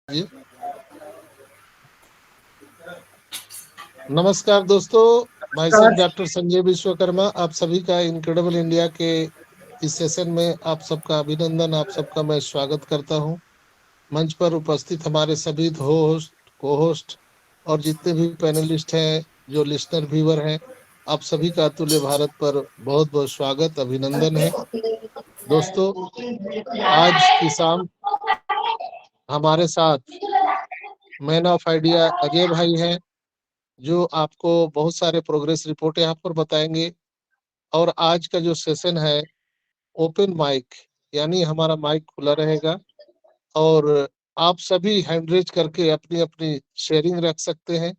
जी नमस्कार दोस्तों, my self नमस्कार। डॉक्टर संजय विश्वकर्मा। आप सभी का इनक्रेडिबल इंडिया के इस सेशन में आप सबका अभिनंदन, आप सबका मैं स्वागत करता हूं। मंच पर उपस्थित हमारे सभी होस्ट, को होस्ट और जितने भी पैनलिस्ट हैं, जो लिस्नर व्यूअर हैं, आप सभी का अतुल्य भारत पर बहुत बहुत स्वागत, अभिनंदन है। दोस्तों, आज की शाम हमारे साथ मैन ऑफ आइडिया अजय भाई हैं, जो आपको बहुत सारे प्रोग्रेस रिपोर्ट यहाँ पर बताएंगे। और आज का जो सेशन है ओपन माइक, यानी हमारा माइक खुला रहेगा और आप सभी हैंड रेज करके अपनी अपनी शेयरिंग रख सकते हैं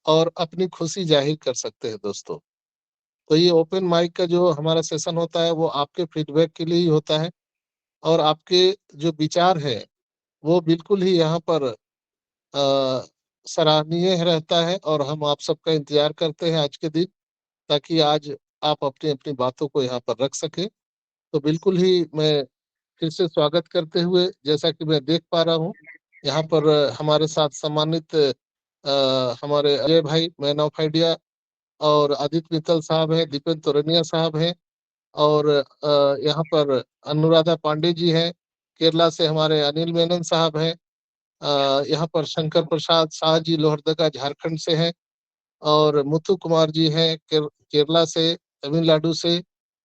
और अपनी खुशी जाहिर कर सकते हैं दोस्तों। तो ये ओपन माइक का जो हमारा सेशन होता है वो आपके फीडबैक के लिए ही होता है और आपके जो विचार है वो बिल्कुल ही यहाँ पर अ, सराहनीय रहता है और हम आप सबका इंतजार करते हैं आज के दिन, ताकि आज आप अपनी अपनी बातों को यहाँ पर रख सके। तो बिल्कुल ही मैं फिर से स्वागत करते हुए, जैसा कि मैं देख पा रहा हूँ यहाँ पर हमारे साथ सम्मानित हमारे अजय भाई मैन ऑफ आइडिया और आदित्य मित्तल साहब हैं, दीपेंद्र तोरनिया साहब हैं और यहाँ पर अनुराधा पांडे जी हैं। केरला से हमारे अनिल मेनन साहब हैं। यहाँ पर शंकर प्रसाद शाह जी लोहरदगा झारखंड से हैं और मुथु कुमार जी हैं केरला से, तमिलनाडु से।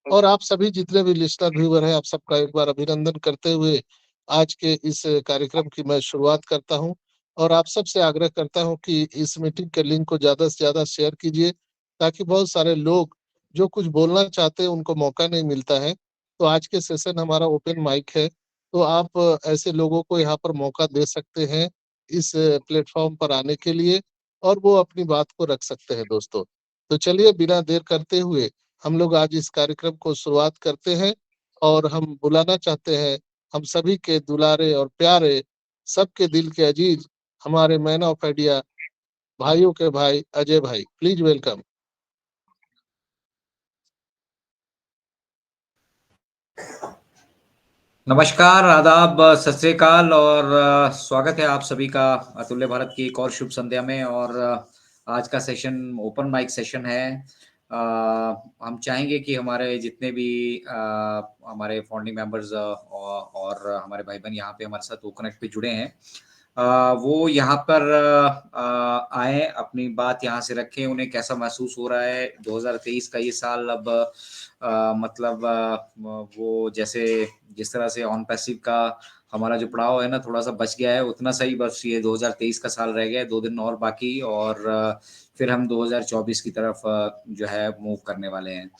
और आप सभी जितने भी लिस्नर व्यूअर हैं, आप सबका एक बार अभिनंदन करते हुए आज के इस कार्यक्रम की मैं शुरुआत करता हूं और आप सबसे आग्रह करता हूं कि इस मीटिंग के लिंक को ज्यादा से ज्यादा शेयर कीजिए, ताकि बहुत सारे लोग जो कुछ बोलना चाहते हैं उनको मौका नहीं मिलता है। तो आज के सेशन हमारा ओपन माइक है, तो आप ऐसे लोगों को यहाँ पर मौका दे सकते हैं इस प्लेटफॉर्म पर आने के लिए और वो अपनी बात को रख सकते हैं दोस्तों। तो चलिए बिना देर करते हुए हम लोग आज इस कार्यक्रम को शुरुआत करते हैं और हम बुलाना चाहते हैं हम सभी के दुलारे और प्यारे, सबके दिल के अजीज, हमारे मैन ऑफ आइडिया, भाइयों के भाई अजय भाई। Please welcome. नमस्कार, आदाब, सत श्री अकाल और स्वागत है आप सभी का अतुल्य भारत की एक और शुभ संध्या में। और आज का सेशन ओपन माइक सेशन है। हम चाहेंगे कि हमारे जितने भी हमारे फाउंडिंग मेंबर्स और हमारे भाई बहन यहाँ पे हमारे साथ वो कनेक्ट पे जुड़े हैं, वो यहाँ पर आए, अपनी बात यहाँ से रखें। उन्हें कैसा महसूस हो रहा है 2023 का ये साल। अब मतलब वो जैसे जिस तरह से ऑन पैसिव का हमारा जो पड़ाव है ना, थोड़ा सा बच गया है, उतना सही। बस ये 2023 का साल रह गया है, 2 दिन और बाकी, और फिर हम 2024 की तरफ जो है मूव करने वाले हैं।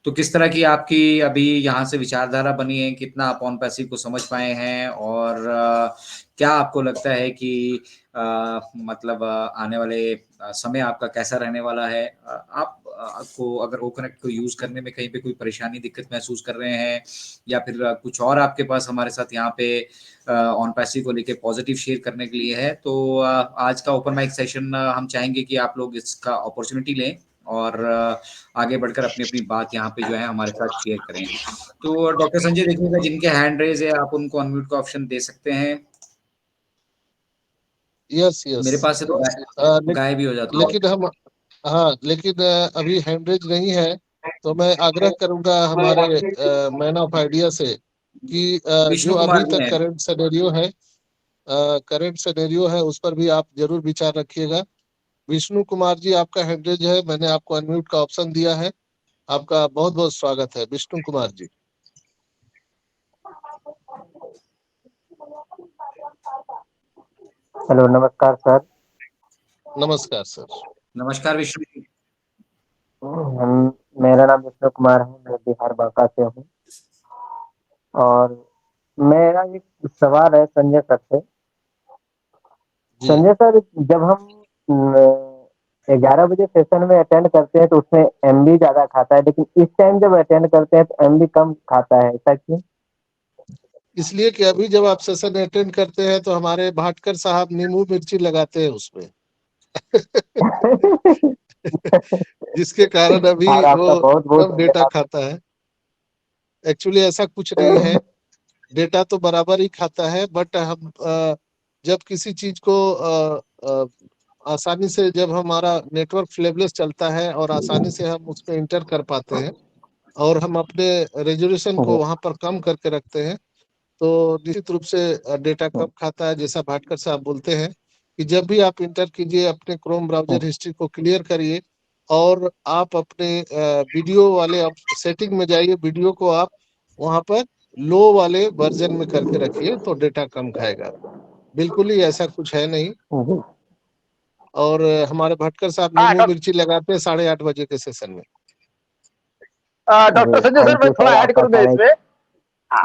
तो किस तरह की आपकी अभी यहाँ से विचारधारा बनी है, कितना आप ऑन पैसिव को समझ पाए हैं, और क्या आपको लगता है कि मतलब आने वाले समय आपका कैसा रहने वाला है? आपको अगर ओकनेक्ट को यूज करने में कहीं पे कोई परेशानी, दिक्कत महसूस कर रहे हैं, या फिर कुछ और आपके पास हमारे साथ यहाँ पे ऑन पैसिव को लेके पॉजिटिव शेयर करने के लिए है, तो आज का ओपन माइक सेशन हम चाहेंगे कि आप लोग इसका अपॉर्चुनिटी लें और आगे बढ़कर अपनी अपनी बात यहाँ पे जो है हमारे साथ शेयर करें। तो डॉक्टर संजय, देखिएगा जिनके हैंड रेज है आप उनको अनम्यूट का ऑप्शन दे सकते हैं। Yes yes. मेरे पास से तो गायब ही हो जाता है। लेकिन हम, हाँ लेकिन अभी हैंडरेज नहीं है, तो मैं आग्रह करूंगा हमारे मैन ऑफ आइडिया से कि जो विष्णु कुमार अभी जी तक हैं। करंट सिनेरियो है उस पर भी आप जरूर विचार रखिएगा। विष्णु कुमार जी, आपका हैंडरेज है, मैंने आपको अनम्यूट का ऑप्शन दिया है। आपका बहुत बहुत स्वागत है विष्णु कुमार जी। हेलो, नमस्कार सर। नमस्कार सर। नमस्कार विष्णु जी। हम मेरा नाम विष्णु कुमार है, मैं बिहार बांका से हूँ। और मेरा एक सवाल है संजय सर से। जी। संजय सर, जब हम 11 बजे सेशन में अटेंड करते हैं तो उसमें एमबी ज्यादा खाता है, लेकिन इस टाइम जब अटेंड करते हैं तो एमबी कम खाता है, ऐसा क्यों? इसलिए कि अभी जब आप सेशन अटेंड करते हैं तो हमारे भाटकर साहब नींबू मिर्ची लगाते हैं उसमें। जिसके कारण अभी और आपका वो बहुत बहुत कम डेटा धन्यवाद। खाता है। एक्चुअली ऐसा कुछ नहीं है, डेटा तो बराबर ही खाता है, बट हम जब किसी चीज को आसानी से, जब हमारा नेटवर्क फ्लेवलेस चलता है और आसानी से हम उसमें इंटर कर पाते हैं और हम अपने रेजोल्यूशन को वहां पर कम करके रखते हैं, तो निश्चित रूप से डेटा कम खाता है। जैसा भाटकर साहब बोलते हैं कि जब भी आप इंटर कीजिए, अपने क्रोम ब्राउजर हिस्ट्री को क्लियर करिए और आप अपने वीडियो वाले सेटिंग में जाइए, वीडियो को आप वहां पर लो वाले वर्जन में करके रखिए, तो डेटा कम खाएगा। बिल्कुल ही ऐसा कुछ है नहीं। और हमारे भटकर साहब नींबू मिर्ची लगाते हैं 8:30 बजे के सेशन में। डॉक्टर संजय सर, मैं थोड़ा ऐड करूंगा इसमें।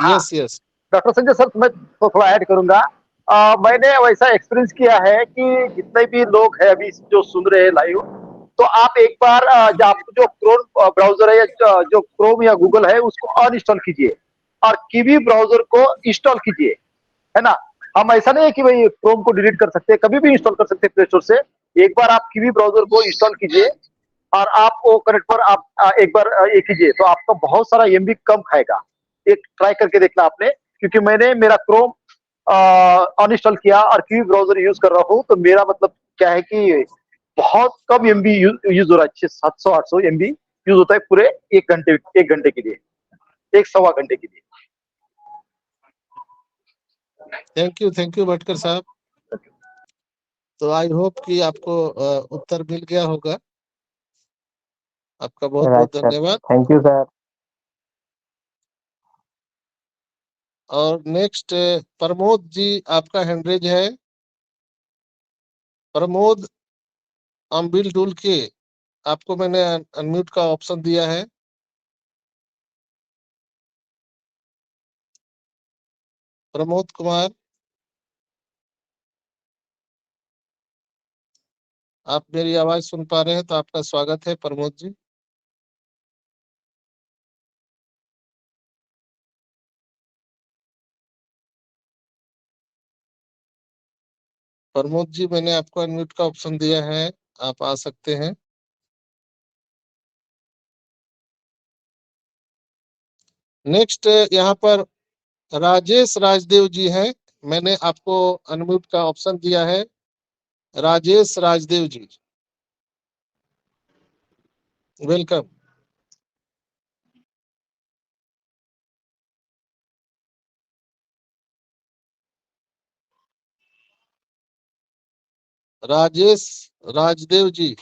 Yes yes doctor Sanjay sir, मैं तो थोड़ा ऐड करूंगा। मैंने वैसा एक्सपीरियंस किया है कि जितने भी लोग हैं अभी जो सुन रहे हैं लाइव, तो आप एक बार आप जो क्रोम ब्राउजर है या जो क्रोम या गूगल है उसको अनइंस्टॉल कीजिए और कीवी ब्राउजर को इंस्टॉल कीजिए, है ना। हम ऐसा नहीं है कि भाई क्रोम को डिलीट कर सकते हैं, कभी भी इंस्टॉल कर सकते हैं प्ले स्टोर से। एक बार आप कीवी ब्राउजर को इंस्टॉल कीजिए और आप वो कनेक्ट पर आप एक बार ये कीजिए, तो आपका बहुत सारा एमबी कम खाएगा। एक ट्राई करके देखना आपने, क्योंकि मैंने मेरा क्रोम अनइंस्टॉल किया और कीवी ब्राउजर यूज कर रहा हूँ, तो मेरा मतलब क्या है कि बहुत कम एमबी यूज हो रहा है। 700-800 एमबी यूज होता है पूरे 1 घंटे के लिए, 1 सवा घंटे के लिए। थैंक यू भटकर साहब। तो आई होप कि आपको उत्तर मिल गया होगा। आपका बहुत बहुत धन्यवाद। Thank you sir. और नेक्स्ट प्रमोद जी, आपका हैंड रेज है। प्रमोद अम्बिल डुल के, आपको मैंने अनम्यूट का ऑप्शन दिया है। प्रमोद कुमार, आप मेरी आवाज सुन पा रहे हैं तो आपका स्वागत है प्रमोद जी। प्रमोद जी, मैंने आपको अनम्यूट का ऑप्शन दिया है, आप आ सकते हैं। नेक्स्ट यहाँ पर राजेश राजदेव जी हैं, मैंने आपको अनम्यूट का ऑप्शन दिया है। राजेश राजदेव जी, वेलकम। राजेश राजदेव जी,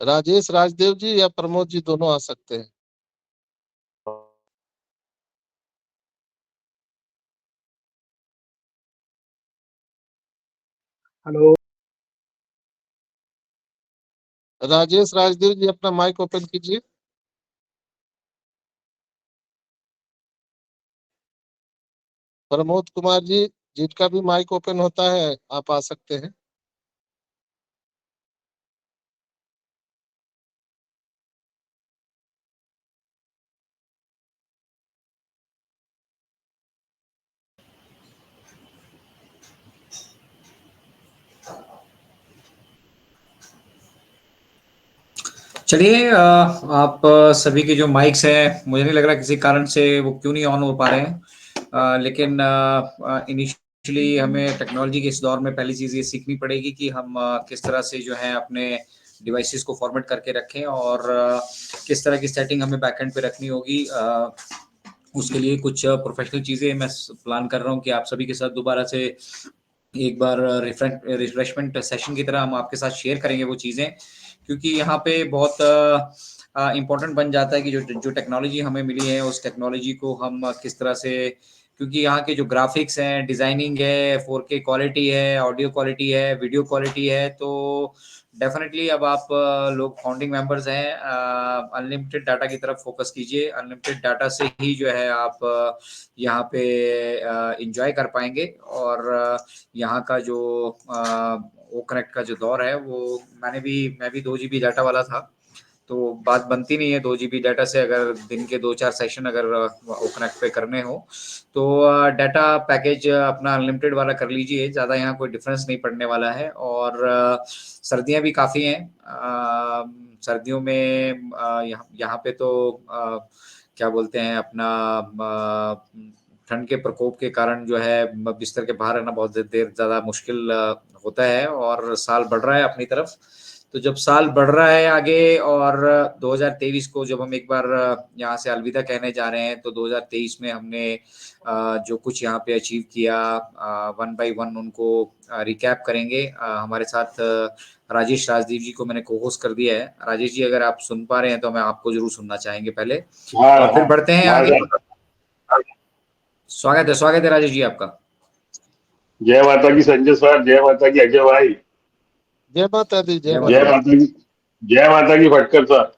राजेश राजदेव जी या प्रमोद जी, दोनों आ सकते हैं। हेलो, राजेश राजदेव जी, अपना माइक ओपन कीजिए। प्रमोद कुमार जी, जिनका भी माइक ओपन होता है आप आ सकते हैं। चलिए, आप सभी के जो माइक्स हैं, मुझे नहीं लग रहा किसी कारण से वो क्यों नहीं ऑन हो पा रहे हैं। लेकिन इनिशियली हमें टेक्नोलॉजी के इस दौर में पहली चीज़ ये सीखनी पड़ेगी कि हम किस तरह से जो है अपने डिवाइसेस को फॉर्मेट करके रखें और किस तरह की सेटिंग हमें बैकएंड पे रखनी होगी। उसके लिए कुछ प्रोफेशनल चीज़ें मैं प्लान कर रहा हूँ कि आप सभी के साथ दोबारा से एक बार रिफ्रेशमेंट सेशन की तरह हम आपके साथ शेयर करेंगे वो चीज़ें, क्योंकि यहाँ पे बहुत इम्पोर्टेंट बन जाता है कि जो टेक्नोलॉजी हमें मिली है उस टेक्नोलॉजी को हम किस तरह से, क्योंकि यहाँ के जो ग्राफिक्स हैं, डिजाइनिंग है, 4K क्वालिटी है, ऑडियो क्वालिटी है, वीडियो क्वालिटी है, तो डेफिनेटली अब आप लोग फाउंडिंग मेंबर्स हैं, अनलिमिटेड डाटा की तरफ फोकस कीजिए। अनलिमिटेड डाटा से ही जो है आप यहाँ पे इंजॉय कर पाएंगे और यहाँ का जो वो कनेक्ट का जो दौर है वो मैं भी 2 GB डाटा वाला था, तो बात बनती नहीं है 2 GB डाटा से। अगर दिन के 2-4 सेशन अगर ओकनेक्ट पे करने हो तो डाटा पैकेज अपना अनलिमिटेड वाला कर लीजिए, ज़्यादा यहाँ कोई डिफरेंस नहीं पड़ने वाला है। और सर्दियाँ भी काफ़ी हैं, सर्दियों में यहाँ पे तो क्या बोलते हैं अपना ठंड के प्रकोप के कारण जो है बिस्तर के बाहर रहना बहुत देर ज़्यादा मुश्किल होता है, और साल बढ़ रहा है अपनी तरफ। तो जब साल बढ़ रहा है आगे और 2023 को जब हम एक बार यहाँ से अलविदा कहने जा रहे हैं, तो 2023 में हमने जो कुछ यहाँ पे अचीव किया, वन बाय वन उनको रिकैप करेंगे। हमारे साथ राजेश राजदीप जी को मैंने को-होस्ट कर दिया है। राजेश जी, अगर आप सुन पा रहे हैं तो मैं आपको जरूर सुनना चाहेंगे पहले, और फिर बढ़ते हैं आगे। स्वागत है राजेश जी आपका। जय माता की संजय सर, जय माता की अजय भाई, जय माता दी, जय जय माता जय माता दी। माता की, जय माता की फटकर सर।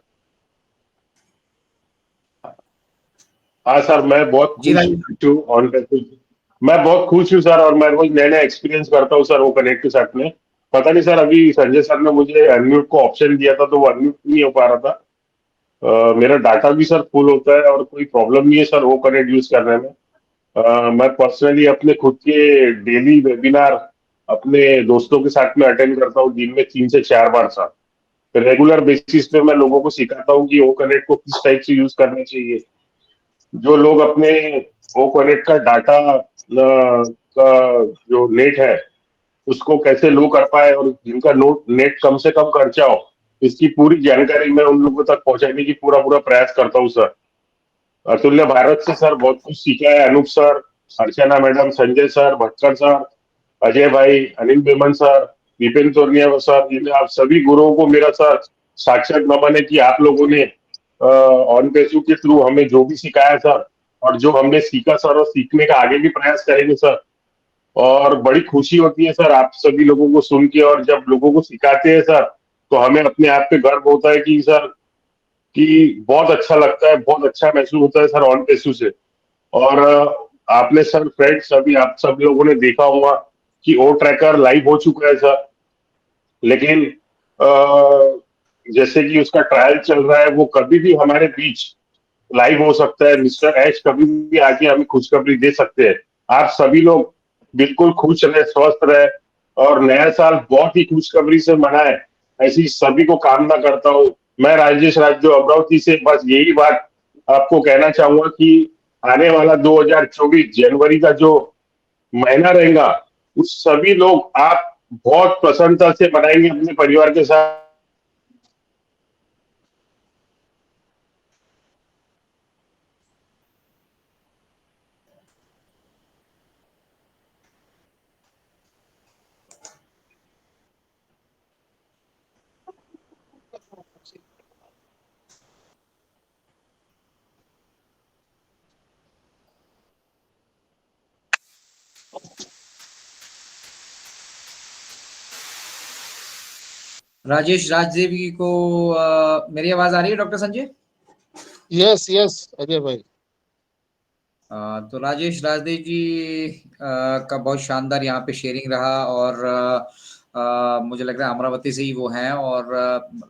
हाँ सर, मैं बहुत जी खुश राजेश। हूँ मैं बहुत खुश हूँ सर, और मैं रोज नए नए एक्सपीरियंस करता हूँ सर वो कनेक्ट के साथ में। पता नहीं सर, अभी संजय सर ने मुझे अनम्यूट को ऑप्शन दिया था तो वो अनम्यूट नहीं हो पा रहा था। मेरा डाटा भी सर फुल होता है और कोई प्रॉब्लम नहीं है सर वो कनेक्ट यूज करने में। मैं पर्सनली अपने खुद के डेली वेबिनार अपने दोस्तों के साथ में अटेंड करता हूँ, दिन में 3 से 4 बार सर। रेगुलर बेसिस पे मैं लोगों को सिखाता हूँ कि वो कनेक्ट को किस टाइप से यूज करना चाहिए। जो लोग अपने वो कनेक्ट का डाटा का जो नेट है उसको कैसे लो कर पाए, और जिनका नोट नेट कम से कम खर्चा हो, इसकी पूरी जानकारी मैं उन लोगों तक पहुंचाने की पूरा पूरा प्रयास करता हूँ सर। अतुल्य भारत से सर बहुत कुछ सीखा है। Anoop sir, Archana madam, Sanjay sir, Bhatkar sir, Ajay भाई, अनिल बेमन सर, विपिन तोरनिया सर, इन आप सभी गुरुओं को मेरा सर साक्षात नमन है कि आप लोगों ने ऑन पेसू के थ्रू हमें जो भी सिखाया सर, और जो हमने सीखा सर, और सीखने का आगे भी प्रयास करेंगे सर। और बड़ी खुशी होती है सर आप सभी लोगों को सुन के, और जब लोगों को सिखाते हैं सर तो हमें अपने आप पे गर्व होता है कि सर कि बहुत अच्छा लगता है, बहुत अच्छा महसूस होता है सर ऑन पेसू से। और आपने सर फ्रेंड्स, अभी आप सब लोगों ने देखा होगा कि ओ ट्रैकर लाइव हो चुका है सर, लेकिन जैसे कि उसका ट्रायल चल रहा है, वो कभी भी हमारे बीच लाइव हो सकता है। मिस्टर ऐश कभी भी आके हमें खुशखबरी दे सकते हैं। आप सभी लोग बिल्कुल खुश रहे, स्वस्थ रहे, और नया साल बहुत ही खुशखबरी से मनाए, ऐसी सभी को कामना करता हूँ। मैं राजेश राज जो अमरावती से बस यही बात आपको कहना चाहूंगा कि आने वाला 2024 जनवरी का जो महीना रहेगा, उस सभी लोग आप बहुत प्रसन्नता से मनाएंगे अपने परिवार के साथ। राजेश राजदेव जी को मेरी आवाज आ रही है doctor Sanjay? Yes yes Ajay भाई। तो राजेश राजदेव जी का बहुत शानदार यहाँ पे शेयरिंग रहा, और मुझे लग रहा है अमरावती से ही वो हैं, और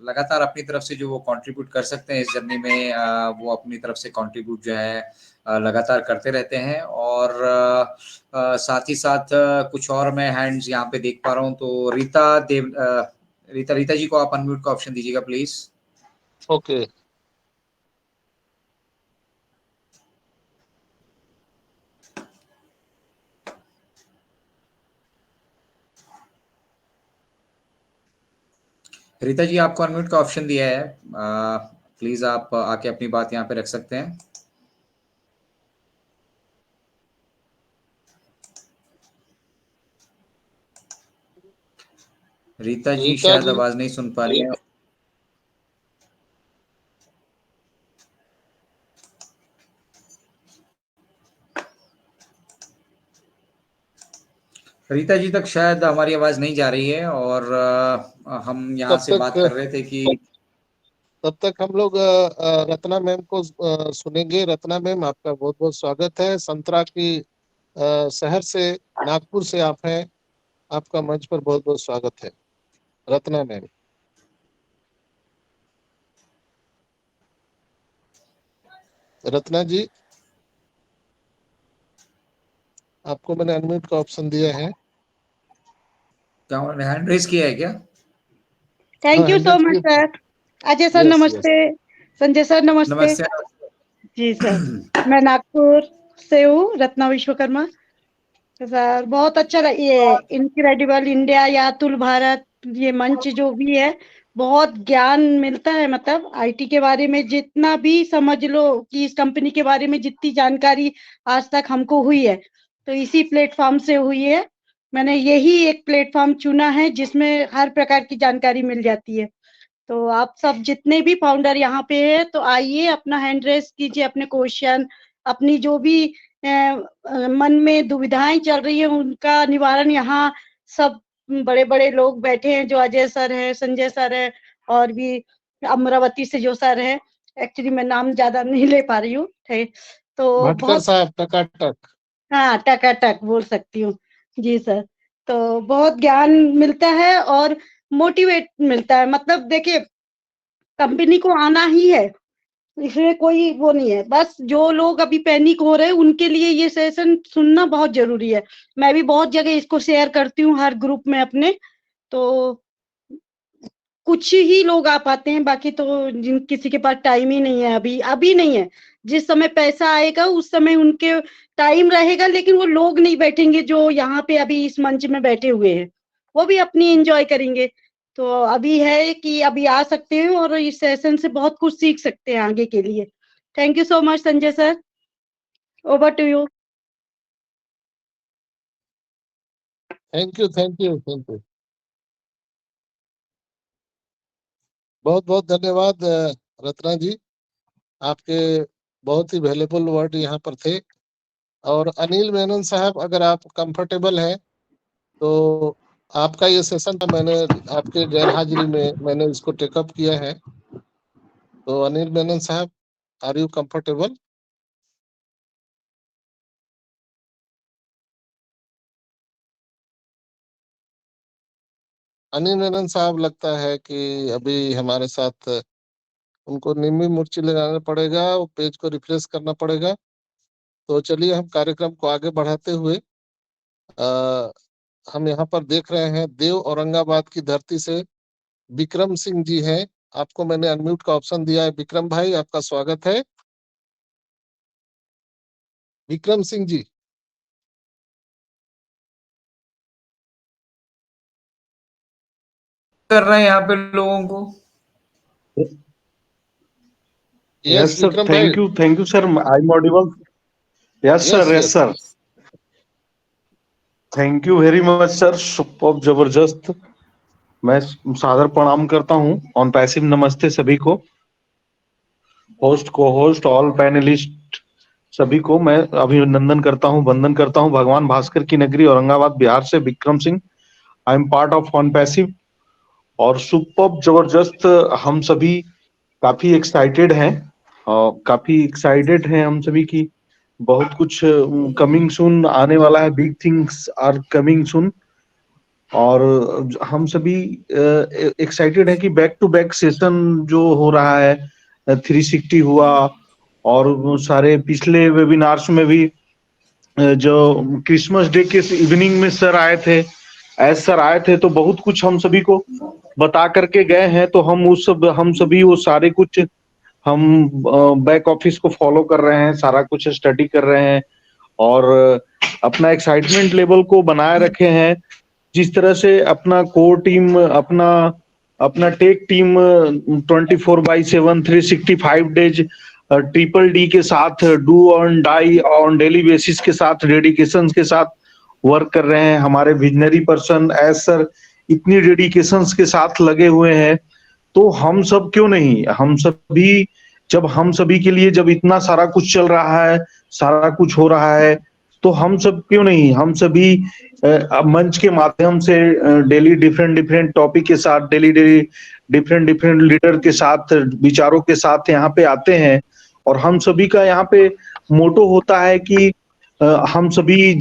लगातार अपनी तरफ से जो वो कंट्रीब्यूट कर सकते हैं इस जर्नी में, वो अपनी तरफ से कंट्रीब्यूट जो है लगातार करते रहते हैं। और साथ ही साथ कुछ और मैं हैंड्स यहाँ पे देख पा रहा हूँ। तो रीता जी को आप अनम्यूट का ऑप्शन दीजिएगा प्लीज। ओके। रीता जी, आपको अनम्यूट का ऑप्शन दिया है, प्लीज आप आके अपनी बात यहाँ पे रख सकते हैं। रीता जी रीता शायद जी, आवाज नहीं सुन पा रही है। रीता जी तक शायद हमारी आवाज नहीं जा रही है, और हम यहाँ तब से बात कर तक रहे थे कि हम लोग रत्ना मैम को सुनेंगे। रत्ना मैम, आपका बहुत बहुत स्वागत है। संतरा की शहर से, नागपुर से आप हैं। आपका मंच पर बहुत बहुत स्वागत है रत्ना मैम। रत्ना जी, आपको मैंने अनम्यूट का ऑप्शन दिया है। क्या उन्होंने हैंड रेज किया है क्या? Thank you so hand much raise sir. Ajay sir yes yes. नमस्ते, संजय सर नमस्ते। नमस्ते। जी सर, मैं नागपुर से हूँ, रत्ना विश्वकर्मा। तो सर बहुत अच्छा ये इनक्रेडिबल इंडिया या अतुल भारत, ये मंच जो भी है, बहुत ज्ञान मिलता है। मतलब आईटी के बारे में जितना भी समझ लो कि इस कंपनी के बारे में जितनी जानकारी आज तक हमको हुई है, तो इसी प्लेटफॉर्म से हुई है। मैंने यही एक प्लेटफॉर्म चुना है जिसमें हर प्रकार की जानकारी मिल जाती है। तो आप सब जितने भी फाउंडर यहाँ पे है, तो आइए अपना हैंड रेस कीजिए, अपने क्वेश्चन, अपनी जो भी मन में दुविधाएं चल रही है उनका निवारण यहाँ सब बड़े बड़े लोग बैठे हैं, जो अजय सर है, संजय सर है, और भी अमरावती से जो सर है, एक्चुअली मैं नाम ज्यादा नहीं ले पा रही हूँ। तो भटकर बहुत, साहब टकाटक। हाँ टकाटक बोल सकती हूँ। जी सर, तो बहुत ज्ञान मिलता है और मोटिवेट मिलता है। मतलब देखिए, कंपनी को आना ही है, इसमें कोई वो नहीं है। बस जो लोग अभी पैनिक हो रहे हैं उनके लिए ये सेशन सुनना बहुत जरूरी है। मैं भी बहुत जगह इसको शेयर करती हूँ, हर ग्रुप में अपने। तो कुछ ही लोग आ पाते हैं, बाकी तो जिन किसी के पास टाइम ही नहीं है, अभी अभी नहीं है। जिस समय पैसा आएगा उस समय उनके टाइम रहेगा, लेकिन वो लोग नहीं बैठेंगे जो यहाँ पे अभी इस मंच में बैठे हुए हैं। वो भी अपनी एंजॉय करेंगे। तो अभी है कि अभी आ सकते हैं और इस सेशन से बहुत कुछ सीख सकते हैं आगे के लिए। Thank you so much Sanjay sir, over to you. Thank you thank you thank you. बहुत बहुत धन्यवाद रत्ना जी, आपके बहुत ही वैल्यूबल वर्ड यहाँ पर थे। और अनिल मेनन साहब, अगर आप कंफर्टेबल हैं तो आपका ये सेशन था, मैंने आपके गैर हाजिरी में मैंने इसको टेकअप किया है। तो अनिल मेनन साहब, are you comfortable? Anil Menon साहब लगता है कि अभी हमारे साथ, उनको नींबू मिर्ची लगाना पड़ेगा, वो पेज को रिफ्रेश करना पड़ेगा। तो चलिए हम कार्यक्रम को आगे बढ़ाते हुए आ, हम यहाँ पर देख रहे हैं देव औरंगाबाद की धरती से विक्रम सिंह जी हैं। आपको मैंने अनम्यूट का ऑप्शन दिया है। विक्रम भाई, आपका स्वागत है। विक्रम सिंह जी, कर रहे हैं यहाँ पे लोगों को। Yes Yes, sir. विक्रम भाई। Thank you, sir. I'm audible. Yes, sir. Yes Yes, yes sir. Yes. Thank you very much, sir. Super जबरदस्त। मैं सादर प्रणाम करता हूँ। ऑन पैसिव नमस्ते सभी को, होस्ट, को होस्ट, ऑल पैनलिस्ट सभी को मैं अभिनंदन करता हूँ, वंदन करता हूँ। भगवान भास्कर की नगरी औरंगाबाद बिहार से Vikram Singh, I am part of on passive. और सुपर जबरदस्त, हम सभी काफी एक्साइटेड हैं, काफी एक्साइटेड हैं हम सभी की। बहुत कुछ कमिंग सून आने वाला है, big things are coming soon. और हम सभी एक्साइटेड है कि बैक टू बैक सेशन जो हो रहा है, 360 हुआ, और वो सारे पिछले वेबिनार्स में भी जो क्रिसमस डे के इवनिंग में सर आए थे, सर आए थे, तो बहुत कुछ हम सभी को बता करके गए हैं। तो हम सभी वो सारे कुछ हम बैक ऑफिस को फॉलो कर रहे हैं, सारा कुछ स्टडी कर रहे हैं और अपना एक्साइटमेंट लेवल को बनाए रखे हैं। जिस तरह से अपना कोर टीम, अपना tech team 24/7 365 days triple D के साथ, do on die on daily basis के साथ, डेडिकेशन के साथ वर्क कर रहे हैं। हमारे विजनरी पर्सन एज सर इतनी डेडिकेशन के साथ लगे हुए हैं, तो हम सब क्यों नहीं, हम सभी, जब हम सभी के लिए जब इतना सारा कुछ चल रहा है, सारा कुछ हो रहा है, तो हम सब क्यों नहीं, हम सभी मंच के माध्यम से डेली डिफरेंट टॉपिक के साथ, डेली डिफरेंट लीडर के साथ, विचारों के साथ यहाँ पे आते हैं। और हम सभी का यहाँ पे मोटो होता है कि हम सभी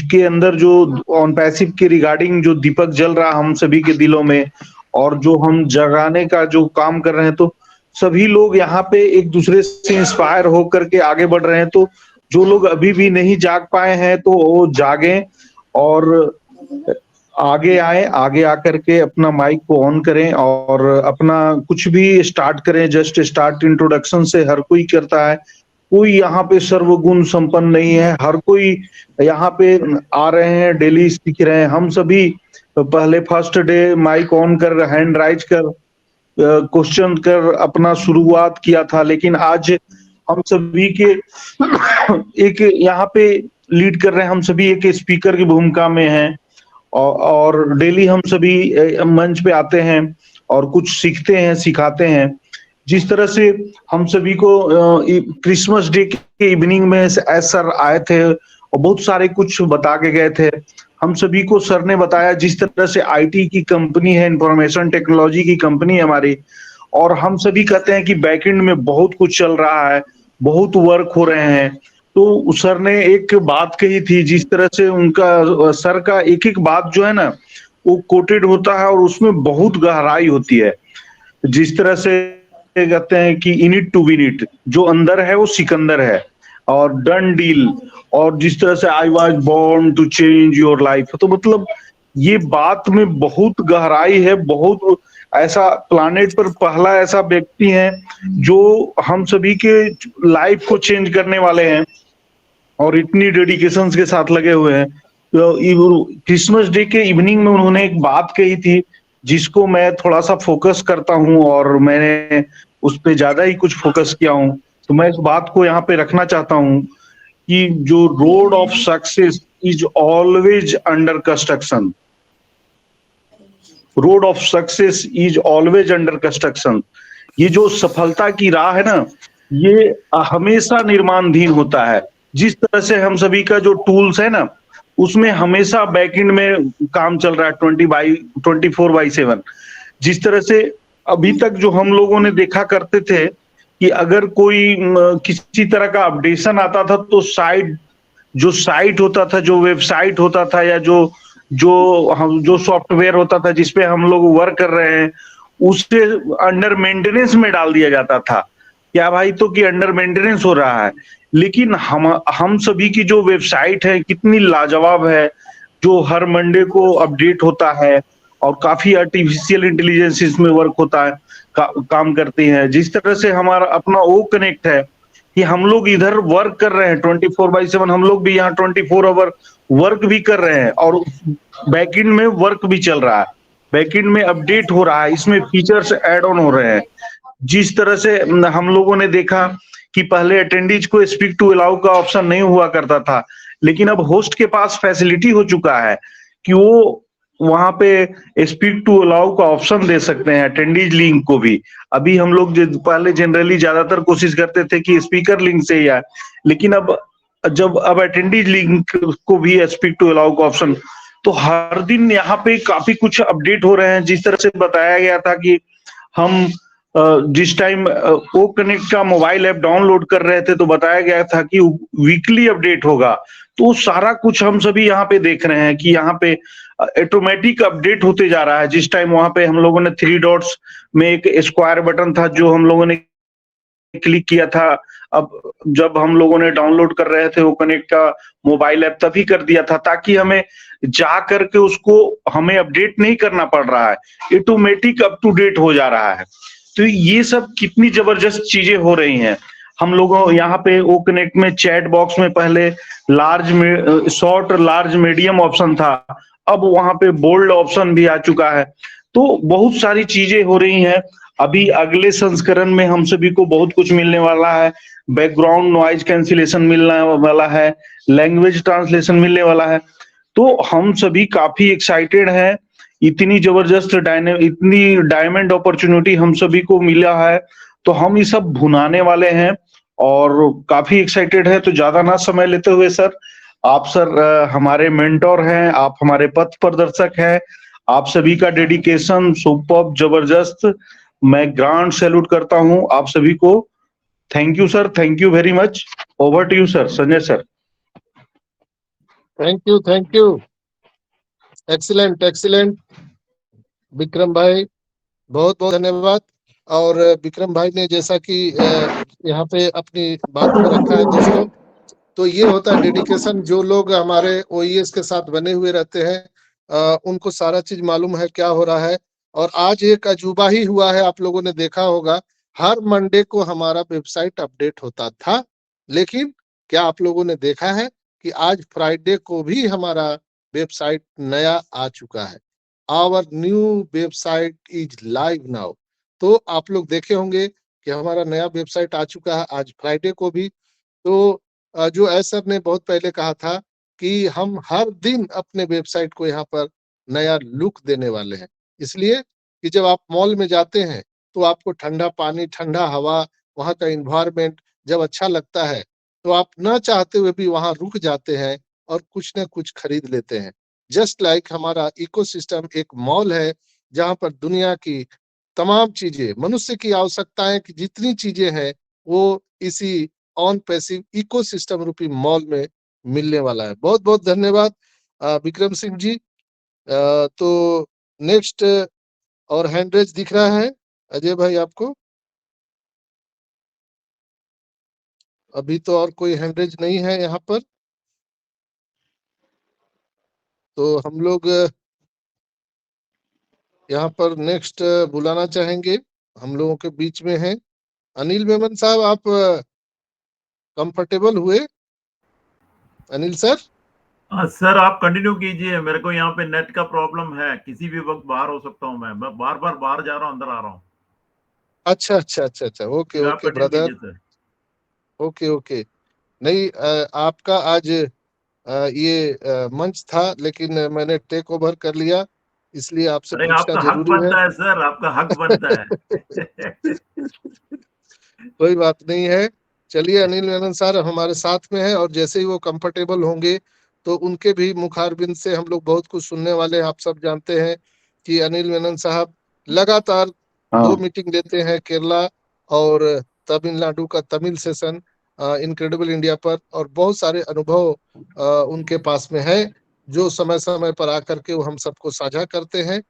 के अंदर जो ऑन पैसिव के रिगार्डिंग जो दीपक जल रहा हम सभी के दिलों में, और जो हम जगाने का जो काम कर रहे हैं, तो सभी लोग यहाँ पे एक दूसरे से इंस्पायर होकर के आगे बढ़ रहे हैं। तो जो लोग अभी भी नहीं जाग पाए हैं तो वो जागें और आगे आए, आगे आकर के अपना माइक को ऑन करें और अपना कुछ भी स्टार्ट करें। जस्ट स्टार्ट इंट्रोडक्शन से हर कोई करता है, कोई यहाँ पे सर्वगुण संपन्न नहीं है। हर कोई यहाँ पे आ रहे हैं, डेली सीख रहे हैं। हम सभी पहले फर्स्ट डे माइक ऑन कर, हैंड राइज कर, क्वेश्चन कर अपना शुरुआत किया था, लेकिन आज हम सभी के एक यहाँ पे लीड कर रहे हैं। हम सभी एक स्पीकर की भूमिका में हैं और डेली हम सभी मंच पे आते हैं और कुछ सीखते हैं, सिखाते हैं। जिस तरह से हम सभी को क्रिसमस डे के इवनिंग में सर आए थे और बहुत सारे कुछ बता के गए थे। हम सभी को सर ने बताया जिस तरह से आईटी की कंपनी है, इंफॉर्मेशन टेक्नोलॉजी की कंपनी है हमारी, और हम सभी कहते हैं कि बैकएंड में बहुत कुछ चल रहा है, बहुत वर्क हो रहे हैं। तो सर ने एक बात कही थी, जिस तरह से उनका सर का एक एक बात जो है ना वो कोटेड होता है और उसमें बहुत गहराई होती है। जिस तरह से कहते हैं कि in it to win it, जो अंदर है वो सिकंदर है, और डन डील, और जिस तरह से I was born to change your life. तो मतलब ये बात में बहुत गहराई है। बहुत ऐसा प्लानेट पर पहला ऐसा व्यक्ति है जो हम सभी के लाइफ को चेंज करने वाले हैं और इतनी डेडिकेशन के साथ लगे हुए हैं। तो क्रिसमस डे के इवनिंग में उन्होंने एक बात कही थी जिसको मैं थोड़ा सा फोकस करता हूं और मैंने उस पर ज्यादा ही कुछ फोकस किया हूं। तो मैं इस बात को यहाँ पे रखना चाहता हूं कि जो road of success is always under construction. Road of success is always under construction. ये जो सफलता की राह है ना, ये हमेशा निर्माणाधीन होता है। जिस तरह से हम सभी का जो टूल्स है ना, उसमें हमेशा बैकएंड में काम चल रहा है 24/7। जिस तरह से अभी तक जो हम लोगों ने देखा करते थे कि अगर कोई किसी तरह का अपडेशन आता था तो साइट होता था, जो वेबसाइट होता था, या जो सॉफ्टवेयर होता था जिसपे हम लोग वर्क कर रहे हैं, उसे अंडर मेंटेनेंस में डाल दिया जाता था। क्या भाई, तो कि अंडर मेंटेनेंस हो रहा है। लेकिन हम सभी की जो वेबसाइट है कितनी लाजवाब है, जो हर मंडे को अपडेट होता है और काफी आर्टिफिशियल इंटेलिजेंस इसमें वर्क होता है, काम करती है। जिस तरह से हमारा अपना वो कनेक्ट है कि हम लोग इधर वर्क कर रहे हैं 24/7, हम लोग भी यहाँ 24 आवर वर्क भी कर रहे हैं और बैकएंड में वर्क भी चल रहा है, बैकएंड में अपडेट हो रहा है, इसमें फीचर्स ऐड ऑन हो रहे हैं। जिस तरह से हम लोगों ने देखा कि पहले अटेंडीज को स्पीक टू अलाउ का ऑप्शन नहीं हुआ करता था, लेकिन अब होस्ट के पास फैसिलिटी हो चुका है कि वो वहां पे स्पीक टू अलाउ का ऑप्शन दे सकते हैं अटेंडीज लिंक को भी। अभी हम लोग पहले जनरली ज्यादातर कोशिश करते थे कि स्पीकर लिंक से ही आए, लेकिन अब अटेंडीज लिंक को भी स्पीक टू अलाउ का ऑप्शन। तो हर दिन यहाँ पे काफी कुछ अपडेट हो रहे हैं। जिस तरह से बताया गया था कि हम जिस टाइम ओ कनेक्ट का मोबाइल ऐप डाउनलोड कर रहे थे तो बताया गया था कि वीकली अपडेट होगा। तो सारा कुछ हम सभी यहाँ पे देख रहे हैं कि यहाँ पे ऑटोमेटिक अपडेट होते जा रहा है। जिस टाइम वहां पे हम लोगों ने 3 डॉट्स में एक स्क्वायर बटन था जो हम लोगों ने क्लिक किया था, अब जब हम लोगों ने डाउनलोड कर रहे थे वो कनेक्ट का मोबाइल ऐप तभी कर दिया था, ताकि हमें जा करके उसको हमें अपडेट नहीं करना पड़ रहा है, ऑटोमेटिक अप टू डेट हो जा रहा है। तो ये सब कितनी जबरदस्त चीजें हो रही हैं। हम लोगों यहाँ पे ओ कनेक्ट में चैट बॉक्स में पहले शॉर्ट, लार्ज, मीडियम ऑप्शन था, अब वहां पे बोल्ड ऑप्शन भी आ चुका है। तो बहुत सारी चीजें हो रही हैं। अभी अगले संस्करण में हम सभी को बहुत कुछ मिलने वाला है। बैकग्राउंड नॉइज कैंसिलेशन मिलने वाला है, लैंग्वेज ट्रांसलेशन मिलने वाला है। तो हम सभी काफी एक्साइटेड हैं। इतनी जबरदस्त इतनी डायमंड अपॉर्चुनिटी हम सभी को मिला है, तो हम ये सब भुनाने वाले हैं और काफी एक्साइटेड है। तो ज्यादा ना समय लेते हुए सर, आप सर हमारे मेंटोर हैं, आप हमारे पथ प्रदर्शक हैं। आप सभी का डेडिकेशन सुपर्ब, जबरदस्त। मैं ग्रांड सैल्यूट करता हूं आप सभी को। Thank you sir, thank you very much. Over to you sir, Sanjay sir. Thank you. Excellent Vikram भाई, बहुत बहुत धन्यवाद। और विक्रम भाई ने जैसा कि यहाँ पे अपनी बात को रखा है दोस्तों, तो ये होता है डेडिकेशन। जो लोग हमारे ओईएस के साथ बने हुए रहते हैं उनको सारा चीज मालूम है क्या हो रहा है। और आज एक अजूबा ही हुआ है, आप लोगों ने देखा होगा, हर मंडे को हमारा वेबसाइट अपडेट होता था, लेकिन क्या आप लोगों ने देखा है कि आज फ्राइडे को भी हमारा वेबसाइट नया आ चुका है। Our new website is live now. तो आप लोग देखे होंगे कि हमारा नया वेबसाइट आ चुका है आज फ्राइडे को भी। तो जो एस सर ने बहुत पहले कहा था कि हम हर दिन अपने वेबसाइट को यहाँ पर नया लुक देने वाले हैं, इसलिए कि जब आप मॉल में जाते हैं तो आपको ठंडा पानी, ठंडा हवा, वहाँ का इन्वायरमेंट जब अच्छा लगता है तो आप न चाहते हुए भी वहाँ रुक जाते हैं और कुछ न कुछ खरीद लेते हैं। जस्ट लाइक हमारा इकोसिस्टम एक मॉल है जहाँ पर दुनिया की तमाम चीजें, मनुष्य की आवश्यकताएं की जितनी चीजें हैं वो इसी ऑन पैसिव इकोसिस्टम रूपी मॉल में मिलने वाला है। बहुत बहुत धन्यवाद विक्रम सिंह जी। तो नेक्स्ट और हैंड रेज दिख रहा है अजय भाई आपको? अभी तो और कोई हैंड रेज नहीं है यहाँ पर, तो हम लोग यहाँ पर नेक्स्ट बुलाना चाहेंगे। हम लोगों के बीच में है अनिल मेमन साहब, आप कंफर्टेबल हुए? अनिल सर? सर आप कंटिन्यू कीजिए, मेरे को यहाँ पे नेट का प्रॉब्लम है, किसी भी वक्त बाहर हो सकता हूँ। मैं बार बार बाहर जा रहा हूँ, अंदर आ रहा हूँ। अच्छा अच्छा अच्छा अच्छा, ओके आप ओके कंटिन्यू ब्रदर, कीजिए सर। Okay okay. नहीं आपका आज ये मंच था, लेकिन मैंने टेक ओवर कर लिया, इसलिए आपसे अरे पूछना आपका हक जरूरी है। बनता है सर, आपका हक बनता है। कोई बात नहीं है। चलिए, अनिल मेनन सर हमारे साथ में है और जैसे ही वो कंफर्टेबल होंगे तो उनके भी मुखारबिंद से हम लोग बहुत कुछ सुनने वाले हैं। आप सब जानते हैं कि अनिल मेनन साहब लगातार 2 मीटिंग देते हैं केरला और तमिलनाडु का तमिल सेशन इनक्रेडिबल इंडिया पर, और बहुत सारे अनुभव उनके पास में है जो समय समय पर आकर के वो हम सबको साझा करते हैं।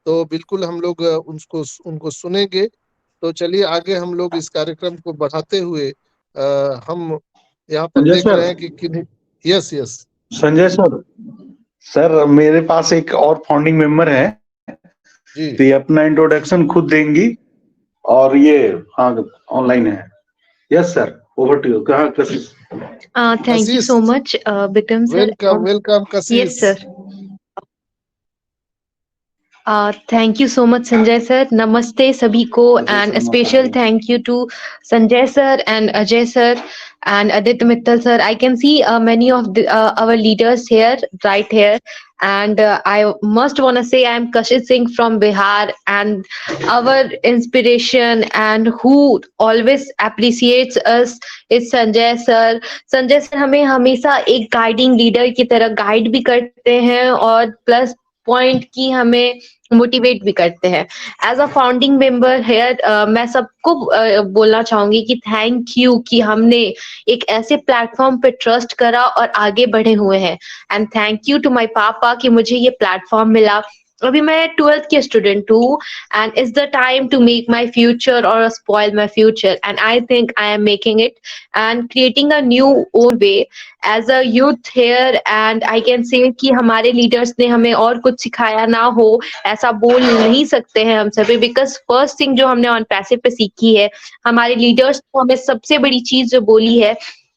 तो बिल्कुल हम लोग उनको सुनेंगे। तो चलिए आगे हम लोग इस कार्यक्रम को बढ़ाते हुए हम यहाँ पर संजय देख सर, रहे हैं कि किन्हीं, yes yes Sanjay sir, sir मेरे पास एक और फाउंडिंग मेंबर है, जी, तो ये अपना इंट्रोडक्शन खुद देंगी और ये हाँ ऑनलाइन है। Yes sir, over to you. कहाँ Kashish? Thank you Kashish, so much, Bikram sir. Welcome welcome Yes, Kashish. sir. Thank you so much, Sanjay sir. Namaste sabhi ko, and a special thank you to Sanjay sir and Ajay sir and Aditya Mittal sir. I can see many of our leaders here, right here. And I must want to say I'm Kashif Singh from Bihar, and our inspiration and who always appreciates us is Sanjay sir. Sanjay sir हमें हमेशा एक guiding leader की तरह guide भी करते हैं और plus point की हमें मोटिवेट भी करते हैं। As a founding member here मैं सबको बोलना चाहूंगी कि थैंक यू कि हमने एक ऐसे प्लेटफॉर्म पे ट्रस्ट करा और आगे बढ़े हुए हैं। And thank you to my पापा कि मुझे ये प्लेटफॉर्म मिला। अभी मैं 12th की स्टूडेंट हूँ and it's the time to make my future और spoil my future, and I think I am making it and creating a new own way as a youth here. And I can say कि हमारे leaders ने हमें और कुछ सिखाया ना हो ऐसा बोल नहीं सकते हैं हम सभी, बिकॉज फर्स्ट थिंग जो हमने ऑन पैसिव पे सीखी है, हमारे लीडर्स को हमें सबसे बड़ी चीज जो बोली है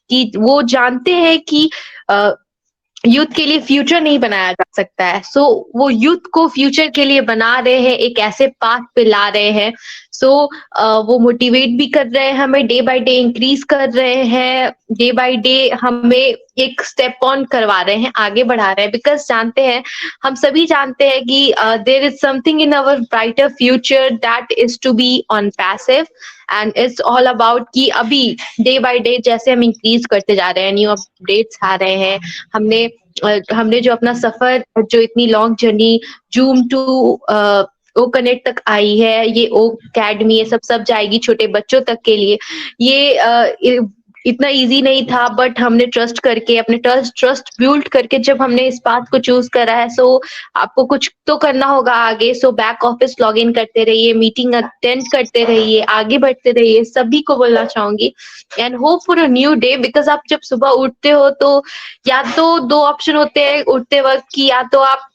कि वो जानते हैं कि यूथ के लिए फ्यूचर नहीं बनाया जा सकता है। सो वो यूथ को फ्यूचर के लिए बना रहे हैं, एक ऐसे पाथ पे ला रहे हैं। सो वो मोटिवेट भी कर रहे हैं, हमें डे बाय डे इंक्रीज कर रहे हैं, डे बाय डे हमें एक स्टेप ऑन करवा रहे हैं, आगे बढ़ा रहे हैं। बिकॉज जानते हैं, हम सभी जानते हैं कि there is something in our brighter future that is to be on passive, and it's all about कि अभी डे बाय डे जैसे हम इंक्रीज करते जा रहे हैं, न्यू अपडेट्स आ रहे हैं। हमने जो अपना सफर, जो इतनी long journey Zoom to O connect तक आई है, ये ओ अकेडमी, ये सब जाएगी छोटे बच्चों तक के लिए। ये इतना इजी नहीं था, बट हमने ट्रस्ट करके अपने ट्रस्ट बिल्ड करके जब हमने इस पाथ को चूज करा है, सो आपको कुछ तो करना होगा आगे। So back office log in करते रहिए, मीटिंग अटेंड करते रहिए, आगे बढ़ते रहिए, सभी को बोलना चाहूंगी। And hope for a new day, because आप जब सुबह उठते हो तो या तो 2 ऑप्शन होते हैं उठते वक्त की, या तो आप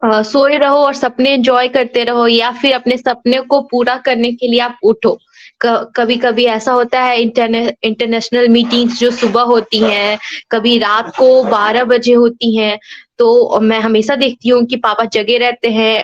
सोए रहो और सपने एंजॉय करते रहो, या फिर अपने सपने को पूरा करने के लिए आप उठो। कभी कभी ऐसा होता है इंटरनेशनल मीटिंग्स जो सुबह होती हैं, कभी रात को 12 बजे होती हैं, तो मैं हमेशा देखती हूँ कि पापा जगे रहते हैं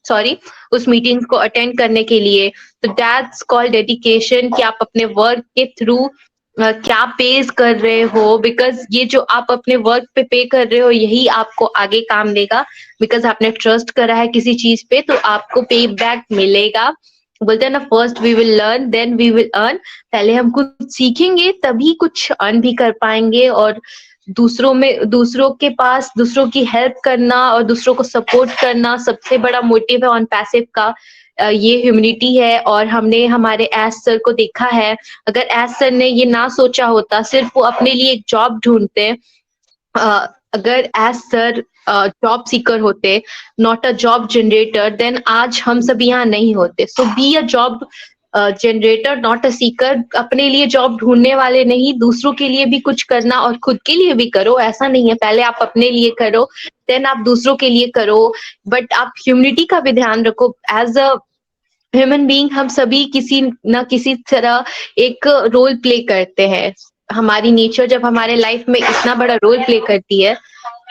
सॉरी, उस मीटिंग्स को अटेंड करने के लिए। तो दैट्स कॉल्ड डेडिकेशन, कि आप अपने वर्क के थ्रू क्या पेज कर रहे हो, बिकॉज ये जो आप अपने वर्क पे पे कर रहे हो यही आपको आगे काम देगा, बिकॉज आपने ट्रस्ट करा है किसी चीज पे, तो आपको पे बैक मिलेगा। बोलते हैं ना, first we will learn then we will earn. पहले हम कुछ सीखेंगे तभी कुछ अर्न भी कर पाएंगे, और दूसरों के पास दूसरों की हेल्प करना और दूसरों को सपोर्ट करना सबसे बड़ा मोटिव है ऑन पैसिव का। ये ह्यूमैनिटी है, और हमने हमारे एस सर को देखा है। अगर एस सर ने ये ना सोचा होता, सिर्फ वो अपने लिए एक जॉब ढूंढते, अगर एस सर जॉब सीकर होते, not a job generator, then आज हम सब यहाँ नहीं होते। So be a job generator, not a seeker. अपने लिए जॉब ढूंढने वाले नहीं, दूसरों के लिए भी कुछ करना और खुद के लिए भी करो। ऐसा नहीं है पहले आप अपने लिए करो देन आप दूसरों के लिए करो, बट आप ह्यूमैनिटी का भी ध्यान रखो। एज अ ह्यूमन बीइंग हम सभी किसी न किसी तरह एक रोल प्ले करते हैं। हमारी नेचर जब हमारे लाइफ में इतना बड़ा रोल प्ले करती है,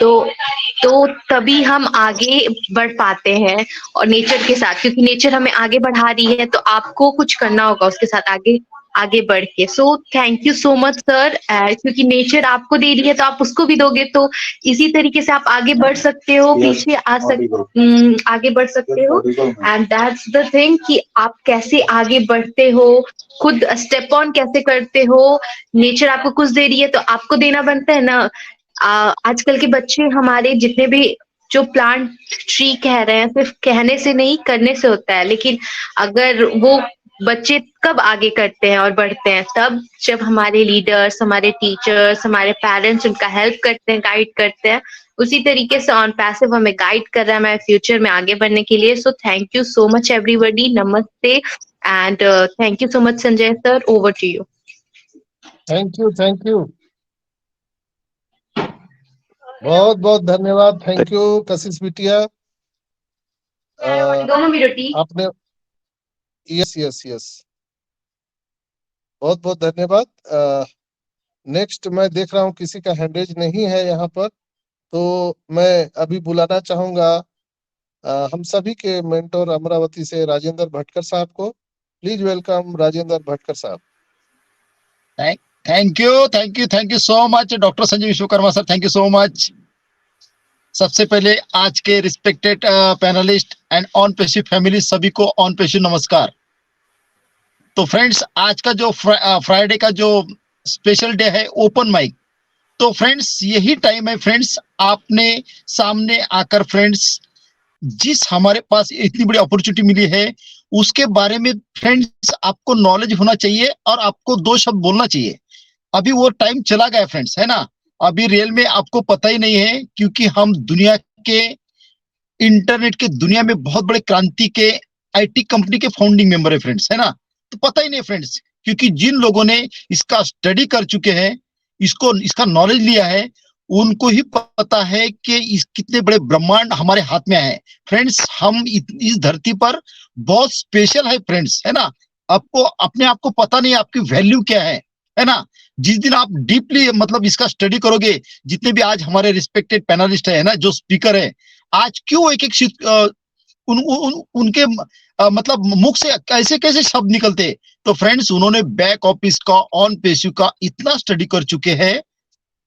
तो तभी हम आगे बढ़ पाते हैं और नेचर के साथ, क्योंकि नेचर हमें आगे बढ़ा रही है, तो आपको कुछ करना होगा उसके साथ आगे बढ़ के। सो thank you so much sir, क्योंकि नेचर आपको दे रही है तो आप उसको भी दोगे, तो इसी तरीके से आप आगे बढ़ सकते हो, पीछे आगे बढ़ सकते हो। एंड दैट्स द थिंग कि आप कैसे आगे बढ़ते हो, खुद स्टेप ऑन कैसे करते हो। नेचर आपको कुछ दे रही है तो आपको देना बनता है ना। आजकल के बच्चे हमारे जितने भी जो प्लांट ट्री कह रहे हैं, सिर्फ कहने से नहीं करने से होता है। लेकिन अगर वो बच्चे कब आगे करते हैं और बढ़ते हैं, तब जब हमारे लीडर्स, हमारे टीचर्स, हमारे पेरेंट्स उनका हेल्प करते हैं, गाइड करते हैं। उसी तरीके से ऑन पैसिव हमें गाइड कर रहा है हमारे फ्यूचर में आगे बढ़ने के लिए। So thank you so much everybody, नमस्ते and thank you so much Sanjay sir, over to you. Thank you बहुत बहुत धन्यवाद। थैंक यू कशिश बिटिया। आपने यस बहुत बहुत धन्यवाद। नेक्स्ट मैं देख रहा हूँ किसी का हैंडेज नहीं है यहाँ पर, तो मैं अभी बुलाना चाहूंगा हम सभी के मेंटोर अमरावती से राजेंद्र भटकर साहब को। प्लीज वेलकम राजेंद्र भटकर साहब। Thank you so much doctor Sanjay Vishwakarma sir, thank you so much. सबसे पहले आज के respected panelist and on passive family सभी को ऑन पैसिव नमस्कार। तो फ्रेंड्स, आज का जो फ्राइडे का जो स्पेशल डे है ओपन माइक, तो फ्रेंड्स यही टाइम है फ्रेंड्स आपने सामने आकर फ्रेंड्स जिस हमारे पास इतनी बड़ी अपॉर्चुनिटी मिली है उसके बारे में फ्रेंड्स आपको नॉलेज होना चाहिए और आपको 2 शब्द बोलना चाहिए। अभी वो टाइम चला गया फ्रेंड्स, है ना। अभी रियल में आपको पता ही नहीं है, क्योंकि हम दुनिया के इंटरनेट के दुनिया में बहुत बड़े क्रांति के आईटी कंपनी के फाउंडिंग मेंबर है फ्रेंड्स, है ना। तो पता ही नहीं फ्रेंड्स, क्योंकि जिन लोगों ने इसका स्टडी कर चुके हैं, इसका नॉलेज लिया है, उनको ही पता है कि इस कितने बड़े ब्रह्मांड हमारे हाथ में है फ्रेंड्स। हम इस धरती पर बहुत स्पेशल है फ्रेंड्स, है ना। आपको अपने आप को पता नहीं आपकी वैल्यू क्या है ना। जिस दिन आप डीपली मतलब इसका स्टडी करोगे, जितने भी आज हमारे रिस्पेक्टेड पैनलिस्ट है ना, जो स्पीकर है, आज क्यों एक उनके मतलब मुख से कैसे कैसे शब्द निकलते। तो फ्रेंड्स उन्होंने बैक ऑफिस का, ऑन पैसिव का इतना स्टडी कर चुके हैं,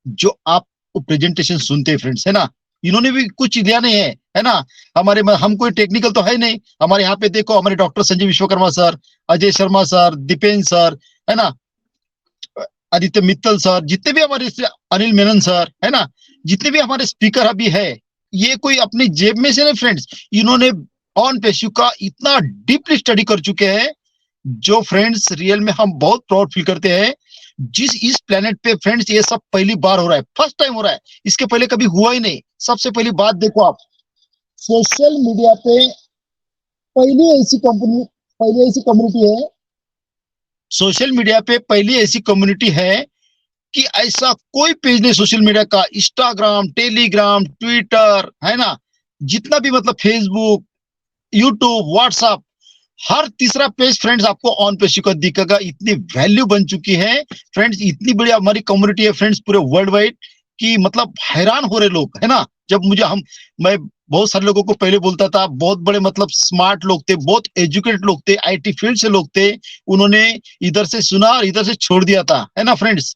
जो आप प्रेजेंटेशन सुनते हैं फ्रेंड्स, है ना। इन्होंने भी कुछ दिया नहीं है ना। हम कोई टेक्निकल तो है नहीं। हमारे यहाँ पे देखो, हमारे doctor Sanjay Vishwakarma sir, Ajay Sharma sir, Dipendra sir, है ना, आदित्य मित्तल सर, जितने भी हमारे अनिल मेनन सर, है ना, जितने भी हमारे स्पीकर अभी है, ये कोई अपनी जेब में से नहीं फ्रेंड्स। इन्होंने ऑन पैसिव का इतना डीपली स्टडी कर चुके हैं, जो फ्रेंड्स रियल में हम बहुत प्राउड फील करते हैं। इस प्लेनेट पे फ्रेंड्स ये सब पहली बार हो रहा है, फर्स्ट टाइम हो रहा है, इसके पहले कभी हुआ ही नहीं। सबसे पहली बात देखो आप, सोशल मीडिया पे पहली ऐसी कम्युनिटी है, सोशल मीडिया पे पहली ऐसी कम्युनिटी है कि ऐसा कोई पेज नहीं सोशल मीडिया का, इंस्टाग्राम, टेलीग्राम, ट्विटर, है ना, जितना भी मतलब फेसबुक, यूट्यूब, व्हाट्सएप, हर तीसरा पेज फ्रेंड्स आपको ऑन पे शिकत दिखेगा। इतनी वैल्यू बन चुकी है फ्रेंड्स, इतनी बड़ी हमारी कम्युनिटी है फ्रेंड्स पूरे वर्ल्ड वाइड कि मतलब हैरान हो रहे लोग, है ना। जब मैं बहुत सारे लोगों को पहले बोलता था, बहुत बड़े मतलब स्मार्ट लोग थे, बहुत एजुकेटेड लोग थे, आईटी फील्ड से लोग थे, उन्होंने इधर से सुना और इधर से छोड़ दिया था, है ना फ्रेंड्स।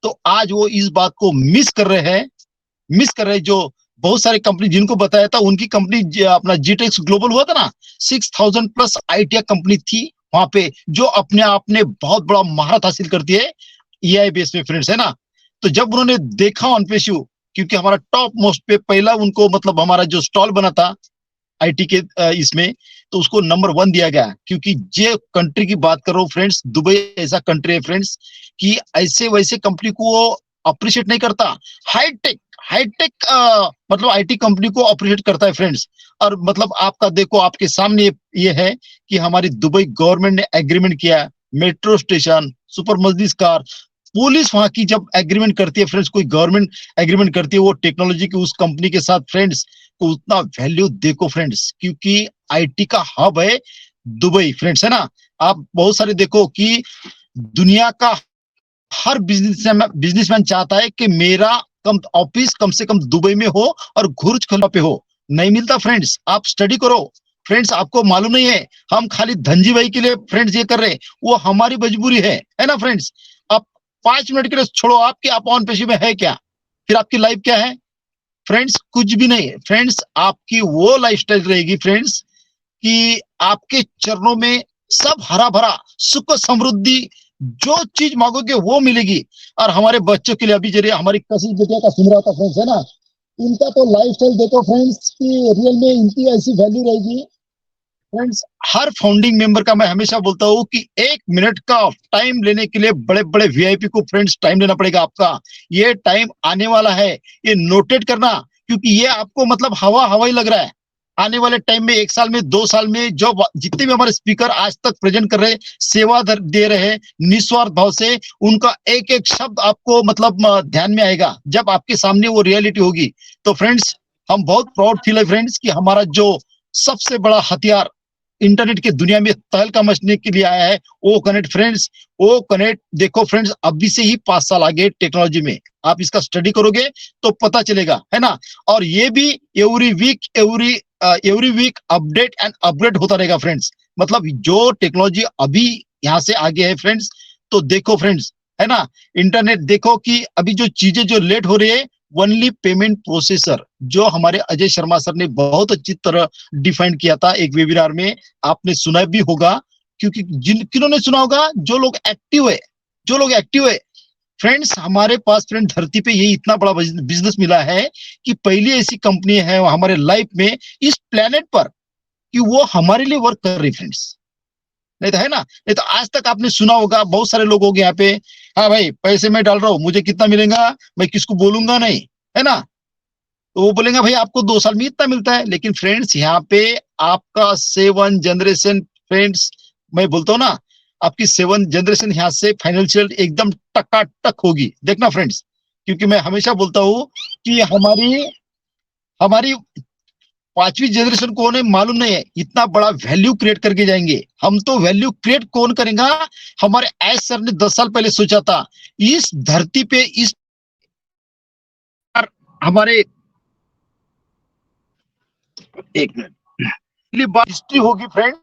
तो आज वो इस बात को मिस कर रहे हैं, जो बहुत सारे कंपनी जिनको बताया था, उनकी कंपनी अपना जीटेक्स ग्लोबल हुआ था ना, 6000 प्लस आईटी कंपनी थी वहां पे, जो अपने आप में बहुत बड़ा महारत हासिल करती है एआई बेस में फ्रेंड्स, है ना। तो जब उन्होंने देखा ऑन पेशू, क्योंकि हमारा टॉप मोस्ट पे पहला उनको मतलब हमारा जो स्टॉल बना था आईटी के इसमें, तो उसको नंबर 1 दिया गया, क्योंकि जे कंट्री की बात कर रहा हूँ फ्रेंड्स, दुबई ऐसा कंट्री है फ्रेंड्स कि ऐसे वैसे कंपनी को वो अप्रिशिएट नहीं करता, हाईटेक मतलब आईटी कंपनी को अप्रिशिएट करता है फ्रेंड्स। और मतलब आपका देखो, आपके सामने ये है कि हमारी दुबई गवर्नमेंट ने एग्रीमेंट किया, मेट्रो स्टेशन, सुपर मजलिस कार, पुलिस वहां की जब एग्रीमेंट करती है फ्रेंड्स, कोई गवर्नमेंट एग्रीमेंट करती है वो टेक्नोलॉजी की उस कंपनी के साथ फ्रेंड्स, तो उतना वैल्यू देखो फ्रेंड्स, क्योंकि आईटी का हब है दुबई फ्रेंड्स, है ना। आप बहुत सारे देखो कि दुनिया का हर बिजनेसमैन चाहता है कि मेरा ऑफिस कम से कम दुबई में हो और बुर्ज खलीफा पे हो, नहीं मिलता फ्रेंड्स। आप स्टडी करो फ्रेंड्स, आपको मालूम नहीं है, हम खाली धनजी भाई के लिए फ्रेंड्स ये कर रहे हैं, वो हमारी मजबूरी है ना फ्रेंड्स। आप 5 मिनट के लिए छोड़ो आपकी, आप ऑन पेशी में है क्या, फिर आपकी लाइफ क्या है फ्रेंड्स, कुछ भी नहीं है फ्रेंड्स। आपकी वो लाइफस्टाइल रहेगी फ्रेंड्स कि आपके चरणों में सब हरा भरा सुख समृद्धि, जो चीज मांगोगे वो मिलेगी। और हमारे बच्चों के लिए अभी जरिए हमारी कसी बेटिया का सुन रहा था फ्रेंड्स, है ना, इनका तो लाइफस्टाइल देखो फ्रेंड्स कि रियल में इनकी ऐसी वैल्यू रहेगी फ्रेंड्स। हर फाउंडिंग मेंबर का मैं हमेशा बोलता हूँ कि 1 मिनट का टाइम लेने के लिए बड़े बड़े वीआईपी को फ्रेंड्स टाइम लेना पड़ेगा आपका, ये टाइम आने वाला है, ये नोटेट करना, क्योंकि ये आपको मतलब हवा ही लग रहा है। आने वाले टाइम में 1 साल में 2 साल में जो जितने भी हमारे स्पीकर आज तक प्रेजेंट कर रहे, सेवा दे रहे निस्वार्थ भाव से, उनका एक एक शब्द आपको मतलब ध्यान में आएगा जब आपके सामने वो रियलिटी होगी। तो फ्रेंड्स, हम बहुत प्राउड फील है फ्रेंड्स कि हमारा जो सबसे बड़ा हथियार इंटरनेट की दुनिया में तहलका मचने के लिए आया है, वो कनेक्ट फ्रेंड्स, वो कनेक्ट देखो फ्रेंड्स, अभी से ही 5 साल आगे टेक्नोलॉजी में आप इसका स्टडी करोगे तो पता चलेगा, है ना। और ये भी every week update and upgrade होता रहेगा फ्रेंड्स। मतलब जो टेक्नोलॉजी अभी यहाँ से आगे है फ्रेंड्स, तो देखो फ्रेंड्स, है ना, इंटरनेट देखो कि अभी जो चीजें जो लेट हो रही है, ओनली पेमेंट प्रोसेसर, जो हमारे अजय शर्मा सर ने बहुत अच्छी तरह डिफाइन किया था एक वेबिनार में, आपने सुना भी होगा, क्योंकि किन्होंने सुना होगा, जो लोग एक्टिव है फ्रेंड्स। हमारे पास फ्रेंड धरती पे ये इतना बड़ा बिजनेस मिला है कि पहली ऐसी कंपनी है हमारे लाइफ में इस प्लेनेट पर कि वो हमारे लिए वर्क कर रही फ्रेंड्स, नहीं तो है ना। नहीं तो आज तक आपने सुना होगा, बहुत सारे लोग हो गए यहाँ पे, हाँ भाई पैसे मैं डाल रहा हूँ, मुझे कितना मिलेगा, मैं किसको बोलूंगा नहीं, है ना। तो वो बोलेंगे भाई आपको 2 साल में इतना मिलता है, लेकिन फ्रेंड्स यहाँ पे आपका 7 जनरेशन फ्रेंड्स, मैं बोलता हूँ ना, आपकी 7 जनरेशन यहाँ से फाइनेंशियल एकदम टकाटक होगी, देखना फ्रेंड्स। क्योंकि मैं हमेशा बोलता हूँ कि हमारी 5वीं जनरेशन को उन्हें मालूम नहीं है, इतना बड़ा वैल्यू क्रिएट करके जाएंगे हम। तो वैल्यू क्रिएट कौन करेगा, हमारे एस सर ने 10 साल पहले सोचा था, इस धरती पे इस हमारे 1 मिनट बात हिस्ट्री होगी फ्रेंड्स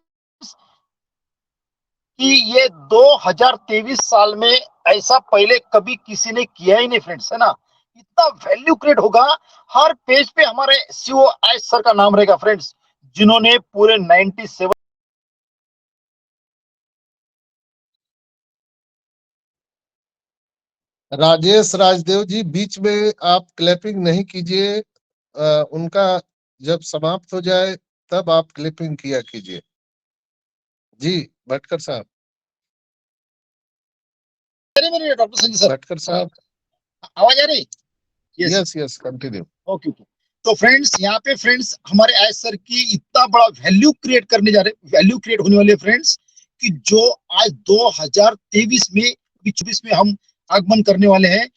कि ये 2023 साल में ऐसा पहले कभी किसी ने किया ही नहीं फ्रेंड्स, है ना। इतना वैल्यू क्रिएट होगा, हर पेज पे हमारे सीओ एस सर का नाम रहेगा फ्रेंड्स, जिन्होंने पूरे 97 राजेश राजदेव जी, बीच में आप क्लैपिंग नहीं कीजिए, उनका जब समाप्त हो जाए तब आप क्लिपिंग किया कीजिए। जी भटकर साहब। मेरे डॉक्टर संजय सर, भटकर साहब, आवाज आ रही? Yes yes, continue. Okay okay. तो फ्रेंड्स, यहाँ पे फ्रेंड्स हमारे एज सर की इतना बड़ा वैल्यू क्रिएट करने जा रहे, वैल्यू क्रिएट होने वाले फ्रेंड्स, कि जो आज 2023 में 24 में हम आगमन करने वाले हैं।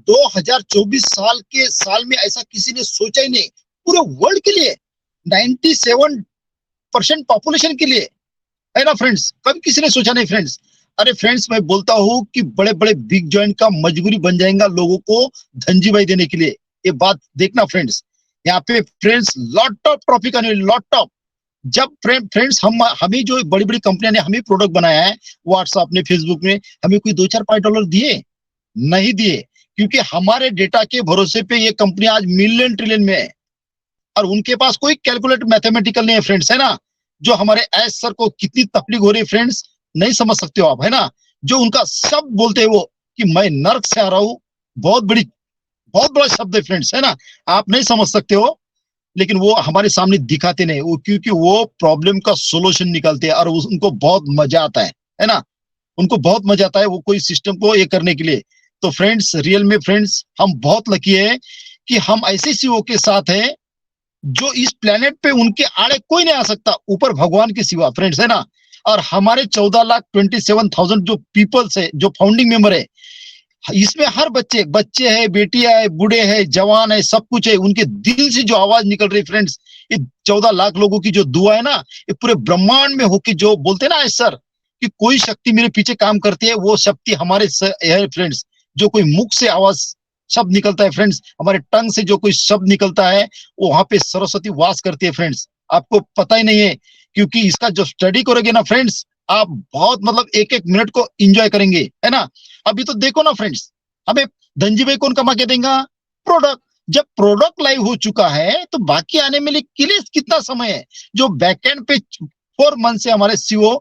2024 साल में ऐसा किसी ने सोचा ही नहीं, पूरे वर्ल्ड के लिए, 97% पॉपुलेशन के लिए, है ना फ्रेंड्स? कभी किसी ने सोचा नहीं फ्रेंड्स। अरे फ्रेंड्स, मैं बोलता हूँ कि बड़े बड़े बिग जॉइंट का मजबूरी बन जाएगा लोगों को धनजी भाई देने के लिए। ये बात देखना फ्रेंड्स, यहाँ पे फ्रेंड्स लॉट ऑफ ट्रॉफिक आने, लॉट ऑफ। जब फ्रेंड्स हमें जो बड़ी बड़ी कंपनियां ने हमें प्रोडक्ट बनाया है व्हाट्सएप में, फेसबुक में, हमें कोई 2-4-5 डॉलर दिए नहीं दिए, क्योंकि हमारे डेटा के भरोसे पे ये कंपनी आज मिलियन ट्रिलियन में है, और उनके पास कोई कैलकुलेट मैथमेटिकल नहीं है फ्रेंड्स, है ना? जो हमारे एस सर को कितनी तकलीफ हो रही है फ्रेंड्स, नहीं समझ सकते हो आप, है ना? जो उनका शब्द बोलते हैं वो, कि मैं नर्क से आ रहा हूँ, बहुत बड़ा शब्द है फ्रेंड्स, है ना? आप नहीं समझ सकते हो, लेकिन वो हमारे सामने दिखाते नहीं वो, क्योंकि वो प्रॉब्लम का सोल्यूशन निकालते हैं और उनको बहुत मजा आता है ना? उनको बहुत मजा आता है वो कोई सिस्टम को ये करने के लिए। तो फ्रेंड्स, रियल में फ्रेंड्स हम बहुत लकी है कि हम ऐसे सीईओ के साथ हैं जो इस प्लेनेट पे उनके आड़े कोई नहीं आ सकता, ऊपर भगवान के सिवा फ्रेंड्स, है ना? और हमारे 14,27,000 जो पीपल्स है, जो फाउंडिंग मेंबर है, इसमें हर बच्चे है, बेटियां है, बूढ़े है, जवान है, सब कुछ है। उनके दिल से जो आवाज निकल रही फ्रेंड्स, ये 14 लाख लोगों की जो दुआ है ना, ये पूरे ब्रह्मांड में होके जो बोलते हैं ना सर, कि कोई शक्ति मेरे पीछे काम करती है, वो शक्ति हमारे है फ्रेंड्स। जो कोई मुख से आवाज शब्द निकलता है फ्रेंड्स, हमारे टंग से जो कोई शब्द निकलता है, वो वहां पे सरस्वती वास करती है फ्रेंड्स। आपको पता ही नहीं है, क्योंकि इसका जो स्टडी करोगे ना फ्रेंड्स, आप बहुत मतलब एक एक मिनट को एंजॉय करेंगे, है ना? अभी तो देखो ना फ्रेंड्स, हमें धनजी भाई कौन कमा के देगा? प्रोडक्ट। जब प्रोडक्ट लाइव हो चुका है तो बाकी आने में के लिए कितना समय है? जो बैकएंड पे 4 मंथ से हमारे सीईओ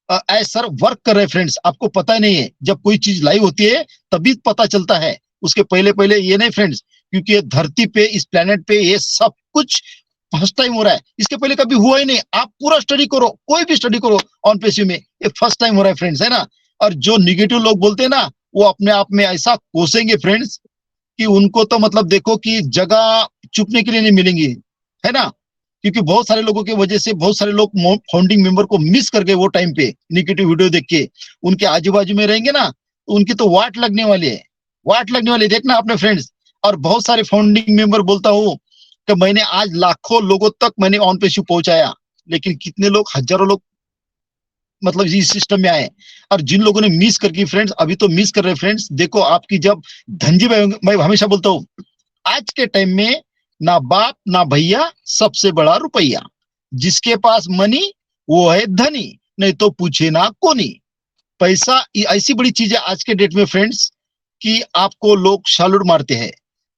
एज सर वर्क कर रहे हैं फ्रेंड्स, आपको पता ही नहीं है। जब कोई चीज लाइव होती है तभी पता चलता है, उसके पहले ये नहीं फ्रेंड्स, क्योंकि ये धरती पे, इस प्लेनेट पे ये सब कुछ फर्स्ट टाइम हो रहा है। इसके पहले कभी हुआ ही नहीं। आप पूरा स्टडी करो, कोई भी स्टडी करो ऑन पेसिव में, ये फर्स्ट टाइम हो रहा है फ्रेंड्स, है ना? और जो निगेटिव लोग बोलते हैं ना, वो अपने आप में ऐसा कोसेंगे फ्रेंड्स कि उनको तो मतलब देखो कि जगह चुपने के लिए नहीं मिलेंगी, है ना? क्योंकि बहुत सारे लोगों की वजह से बहुत सारे लोग फाउंडिंग मेंबर को मिस कर गए वो टाइम पे, निगेटिव वीडियो देख के। उनके आजू बाजू में रहेंगे ना, तो उनकी तो वाट लगने वाली है, वाट लगने वाली है, देखना अपने फ्रेंड्स। और बहुत सारे फाउंडिंग मेंबर बोलता हूँ कि मैंने आज लाखों लोगों तक मैंने ऑन पेसिव पहुंचाया, लेकिन कितने लोग, हजारों लोग मतलब इस सिस्टम में आए। और जिन लोगों ने मिस करके फ्रेंड्स, अभी तो मिस कर रहे फ्रेंड्स, देखो आपकी जब धनजी भाई, मैं हमेशा बोलता हूँ, आज के टाइम में ना बाप ना भैया, सबसे बड़ा रुपया। जिसके पास मनी वो है धनी, नहीं तो पूछे ना कोनी। पैसा ऐसी बड़ी चीज है आज के डेट में फ्रेंड्स, कि आपको लोग सैल्यूट मारते हैं।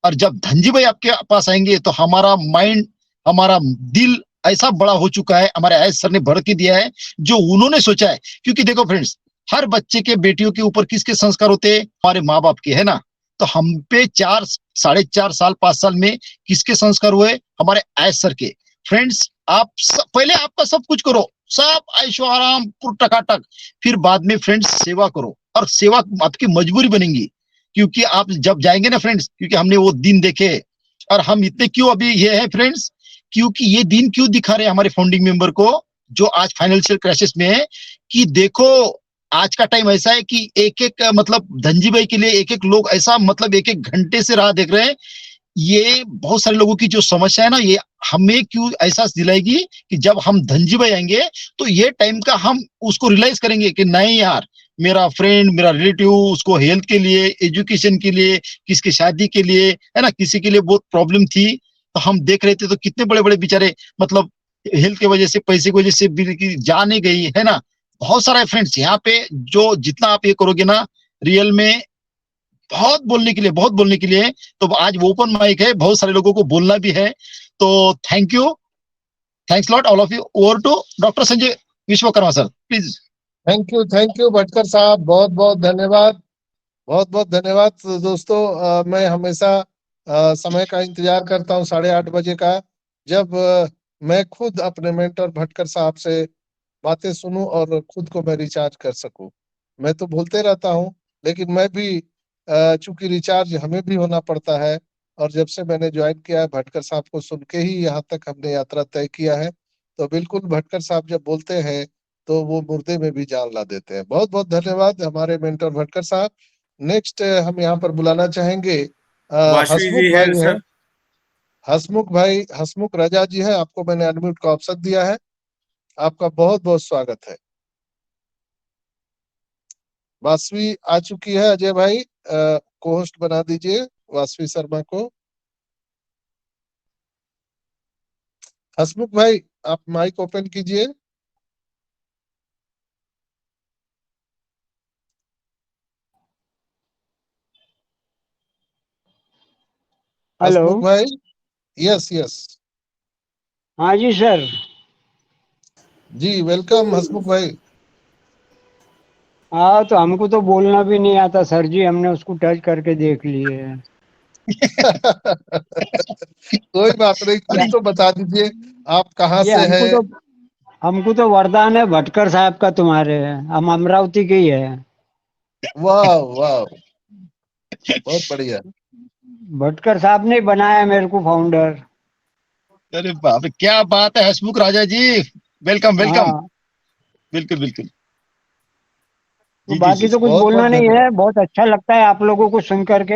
और जब धनजी भाई आपके पास आएंगे तो हमारा माइंड, हमारा दिल ऐसा बड़ा हो चुका है, हमारे एस सर ने भर के दिया है जो उन्होंने सोचा है। क्योंकि देखो फ्रेंड्स, हर बच्चे के, बेटियों के ऊपर किसके संस्कार होते हैं? हमारे माँ बाप के, है ना? तो हम पे 4-4.5 साल 5 साल में किसके संस्कार हुए? हमारे एस सर के। फ्रेंड्स, आप पहले आपका सब कुछ करो, सब ऐशो आराम टकाटक, फिर बाद में फ्रेंड्स सेवा करो। और सेवा आपकी मजबूरी बनेगी, क्योंकि आप जब जाएंगे ना फ्रेंड्स, क्योंकि हमने वो दिन देखे। और हम इतने क्यों अभी ये है फ्रेंड्स, क्योंकि ये दिन क्यों दिखा रहे हैं हमारे फाउंडिंग मेंबर को, जो आज फाइनेंशियल क्राइसिस में है, कि देखो आज का टाइम ऐसा है कि एक एक मतलब धनजी भाई के लिए एक एक लोग ऐसा मतलब एक एक घंटे से राह देख रहे हैं। ये बहुत सारे लोगों की जो समस्या है ना, ये हमें क्यों एहसास दिलाएगी कि जब हम धनजी भाई आएंगे तो ये टाइम का हम उसको रियलाइज करेंगे कि नहीं यार, मेरा फ्रेंड, मेरा रिलेटिव, उसको हेल्थ के लिए, एजुकेशन के लिए, किसकी शादी के लिए, है ना, किसी के लिए बहुत प्रॉब्लम थी, तो हम देख रहे थे तो कितने बड़े बड़े बेचारे मतलब हेल्थ की वजह से, पैसे की वजह से जाने गई, है ना? बहुत सारा है फ्रेंड्स यहाँ पे। जो जितना आप ये करोगे ना, रियल में बहुत बोलने के लिए, बहुत बोलने के लिए। तो आज वो ओपन माइक है, बहुत सारे लोगों को बोलना भी है। तो thank you, thanks lot all of you. Over to doctor Sanjay Vishwakarma sir, please. Thank you Bhatkar साहब, बहुत बहुत धन्यवाद, बहुत बहुत धन्यवाद। तो दोस्तों, मैं हमेशा समय का इंतजार करता हूँ 8:30 बजे का, जब मैं खुद अपने मेंटर भटकर साहब से बातें सुनूं और खुद को मैं रिचार्ज कर सकूं। मैं तो बोलते रहता हूँ, लेकिन मैं भी चूंकि रिचार्ज हमें भी होना पड़ता है, और जब से मैंने ज्वाइन किया है भटकर साहब को सुन के ही यहाँ तक हमने यात्रा तय किया है। तो बिल्कुल भटकर साहब जब बोलते हैं तो वो मुर्दे में भी जान ला देते हैं। बहुत बहुत धन्यवाद हमारे मेंटर भटकर साहब। नेक्स्ट हम यहाँ पर बुलाना चाहेंगे वाशवी हसमुख जी है भाई हैं। सर। हसमुख भाई, हसमुख रजा जी है, आपको मैंने अनम्यूट का ऑप्शन दिया है। आपका बहुत बहुत स्वागत है। वासवी आ चुकी है, अजय भाई को होस्ट बना दीजिए वासवी शर्मा को। हसमुख भाई आप माइक ओपन कीजिए। हेलो। हसमुख भाई, यस यस हाँ जी सर। जी, वेलकम हसमुख भाई। हाँ तो हमको तो बोलना भी नहीं आता सर जी, हमने उसको टच करके देख लिए है। कोई बात नहीं, कुछ क्या तो बता दीजिए आप कहाँ ये से है। हमको तो वरदान है भटकर साहब का तुम्हारे, हम अमरावती के ही है। वाह वाह, बहुत बढ़िया। भटकर साहब ने बनाया मेरे को फाउंडर। अरे बाप रे, क्या बात है हसमुख राजा जी। Welcome welcome. हाँ बिल्कुल बिल्कुल। तो जी जी बाकी जी तो कुछ बहुत बहुत बोलना नहीं धन्यवाद। है, बहुत अच्छा लगता है आप लोगों को सुन करके।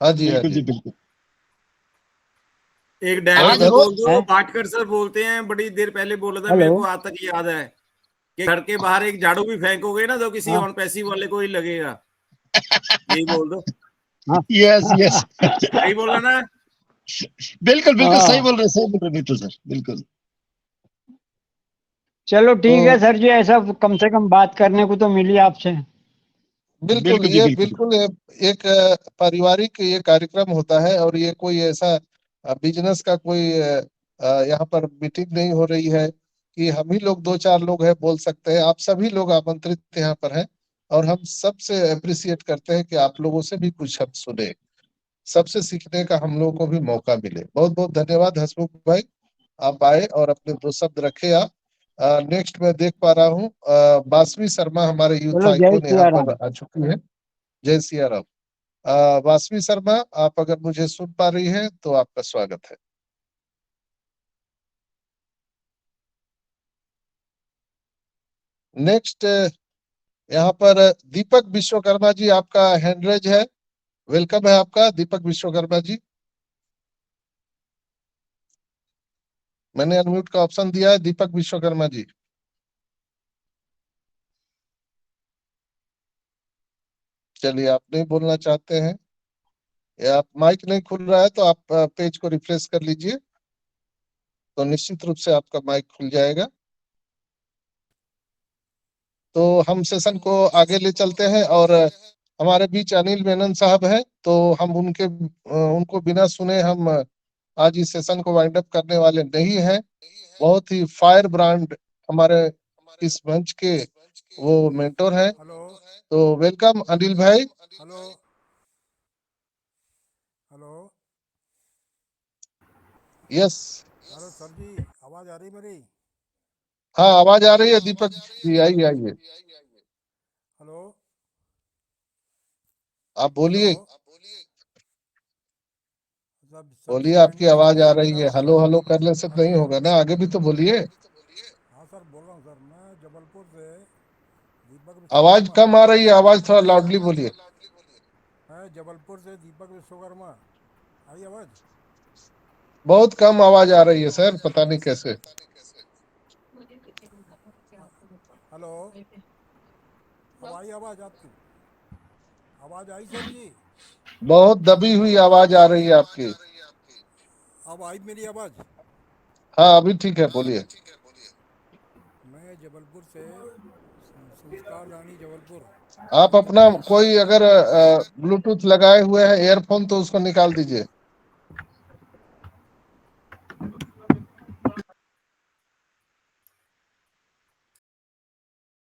हाँ जी हाँ बिल्कुल जी। जी बिल्कुल। एक बहुत डायलॉग आज भी धन्य- बोल दो। है। पाटकर सर बोलते हैं, बड़ी देर पहले बोला था, हेलो। मेरे को आज तक याद है कि घर के बाहर एक झाड़ू भी फेंकोगे ना तो किसी हाँ ऑन पैसिव वाले को ही लगेगा। यही बोल दो। हाँ यस यस। सही बोला ना? बिल्कुल बिल्कुल हाँ। सही बोल रहे मित्र सर, बिल्कुल। चलो ठीक है तो सर जी, ऐसा कम से कम बात करने को तो मिली आपसे। बिल्कुल, बिल्कुल जी ये बिल्कुल। बिल्कुल एक पारिवारिक ये कार्यक्रम होता है, और ये कोई ऐसा बिजनेस का कोई यहाँ पर मीटिंग नहीं हो रही है कि हम ही लोग दो चार लोग हैं बोल सकते हैं। आप सभी लोग आमंत्रित यहाँ पर हैं, और हम सबसे अप्रिसिएट करते हैं कि आप लोगों से भी कुछ हम सुने, सबसे सीखने का हम लोगों को भी मौका मिले। बहुत बहुत धन्यवाद हसमुख भाई, आप आए और अपने दो शब्द रखे आप। नेक्स्ट मैं देख पा रहा हूँ बासवी शर्मा हमारे यूथ चलो जय आइकॉन यहाँ सिया पर राम। आ चुकी है। जय सिया राम। वासवी शर्मा, आप अगर मुझे सुन पा रही हैं तो आपका स्वागत है। नेक्स्ट यहाँ पर दीपक विश्वकर्मा जी, आपका हैंड रेज है। वेलकम है आपका दीपक विश्वकर्मा जी। मैंने अनम्यूट का ऑप्शन दिया है, दीपक विश्वकर्मा जी। चलिए, आप नहीं बोलना चाहते हैं या आप माइक नहीं खुल रहा है तो आप पेज को रिफ्रेश कर लीजिए, तो निश्चित रूप से आपका माइक खुल जाएगा। तो हम सेशन को आगे ले चलते हैं, और हमारे बीच अनिल मेनन साहब हैं, तो हम उनको बिना सुने हम आज इस सेशन को वाइंड अप करने वाले नहीं हैं। बहुत ही फायर ब्रांड हमारे इस मंच के वो मेंटोर हैं। हेलो तो वेलकम अनिल भाई। Hello hello yes, hello sir ji, आवाज आ रही मेरी? हाँ आवाज आ रही है दीपक जी, आइए आइए, हेलो आप हेलो बोलिए। सर जी बोलिए, ज्वाइन आपकी करना आवाज आ है रही मेरा। है। हेलो हेलो करने से नहीं होगा ना, आगे भी तो बोलिए। हाँ सर बोल रहा हूँ सर, मैं जबलपुर से दीपक आवाज विश्वकर्मा। कम आ रही है, आवाज थोड़ा लाउडली बोलिए। मैं जबलपुर से दीपक विश्वकर्मा। आई आवाज? बहुत कम आवाज आ रही है सर, पता नहीं कैसे। हेलो, अब आई आवाज आपकी? आवाज आई सर जी? बहुत दबी हुई आवाज आ रही है आपकी। अब आई मेरी आवाज? हाँ अभी ठीक है, बोलिए। मैं जबलपुर से संस्कार रानी जबलपुर। आप अपना दीपक कोई विश्वकर्मा। अगर ब्लूटूथ लगाए हुए हैं, ईयरफोन, तो उसको निकाल दीजिए।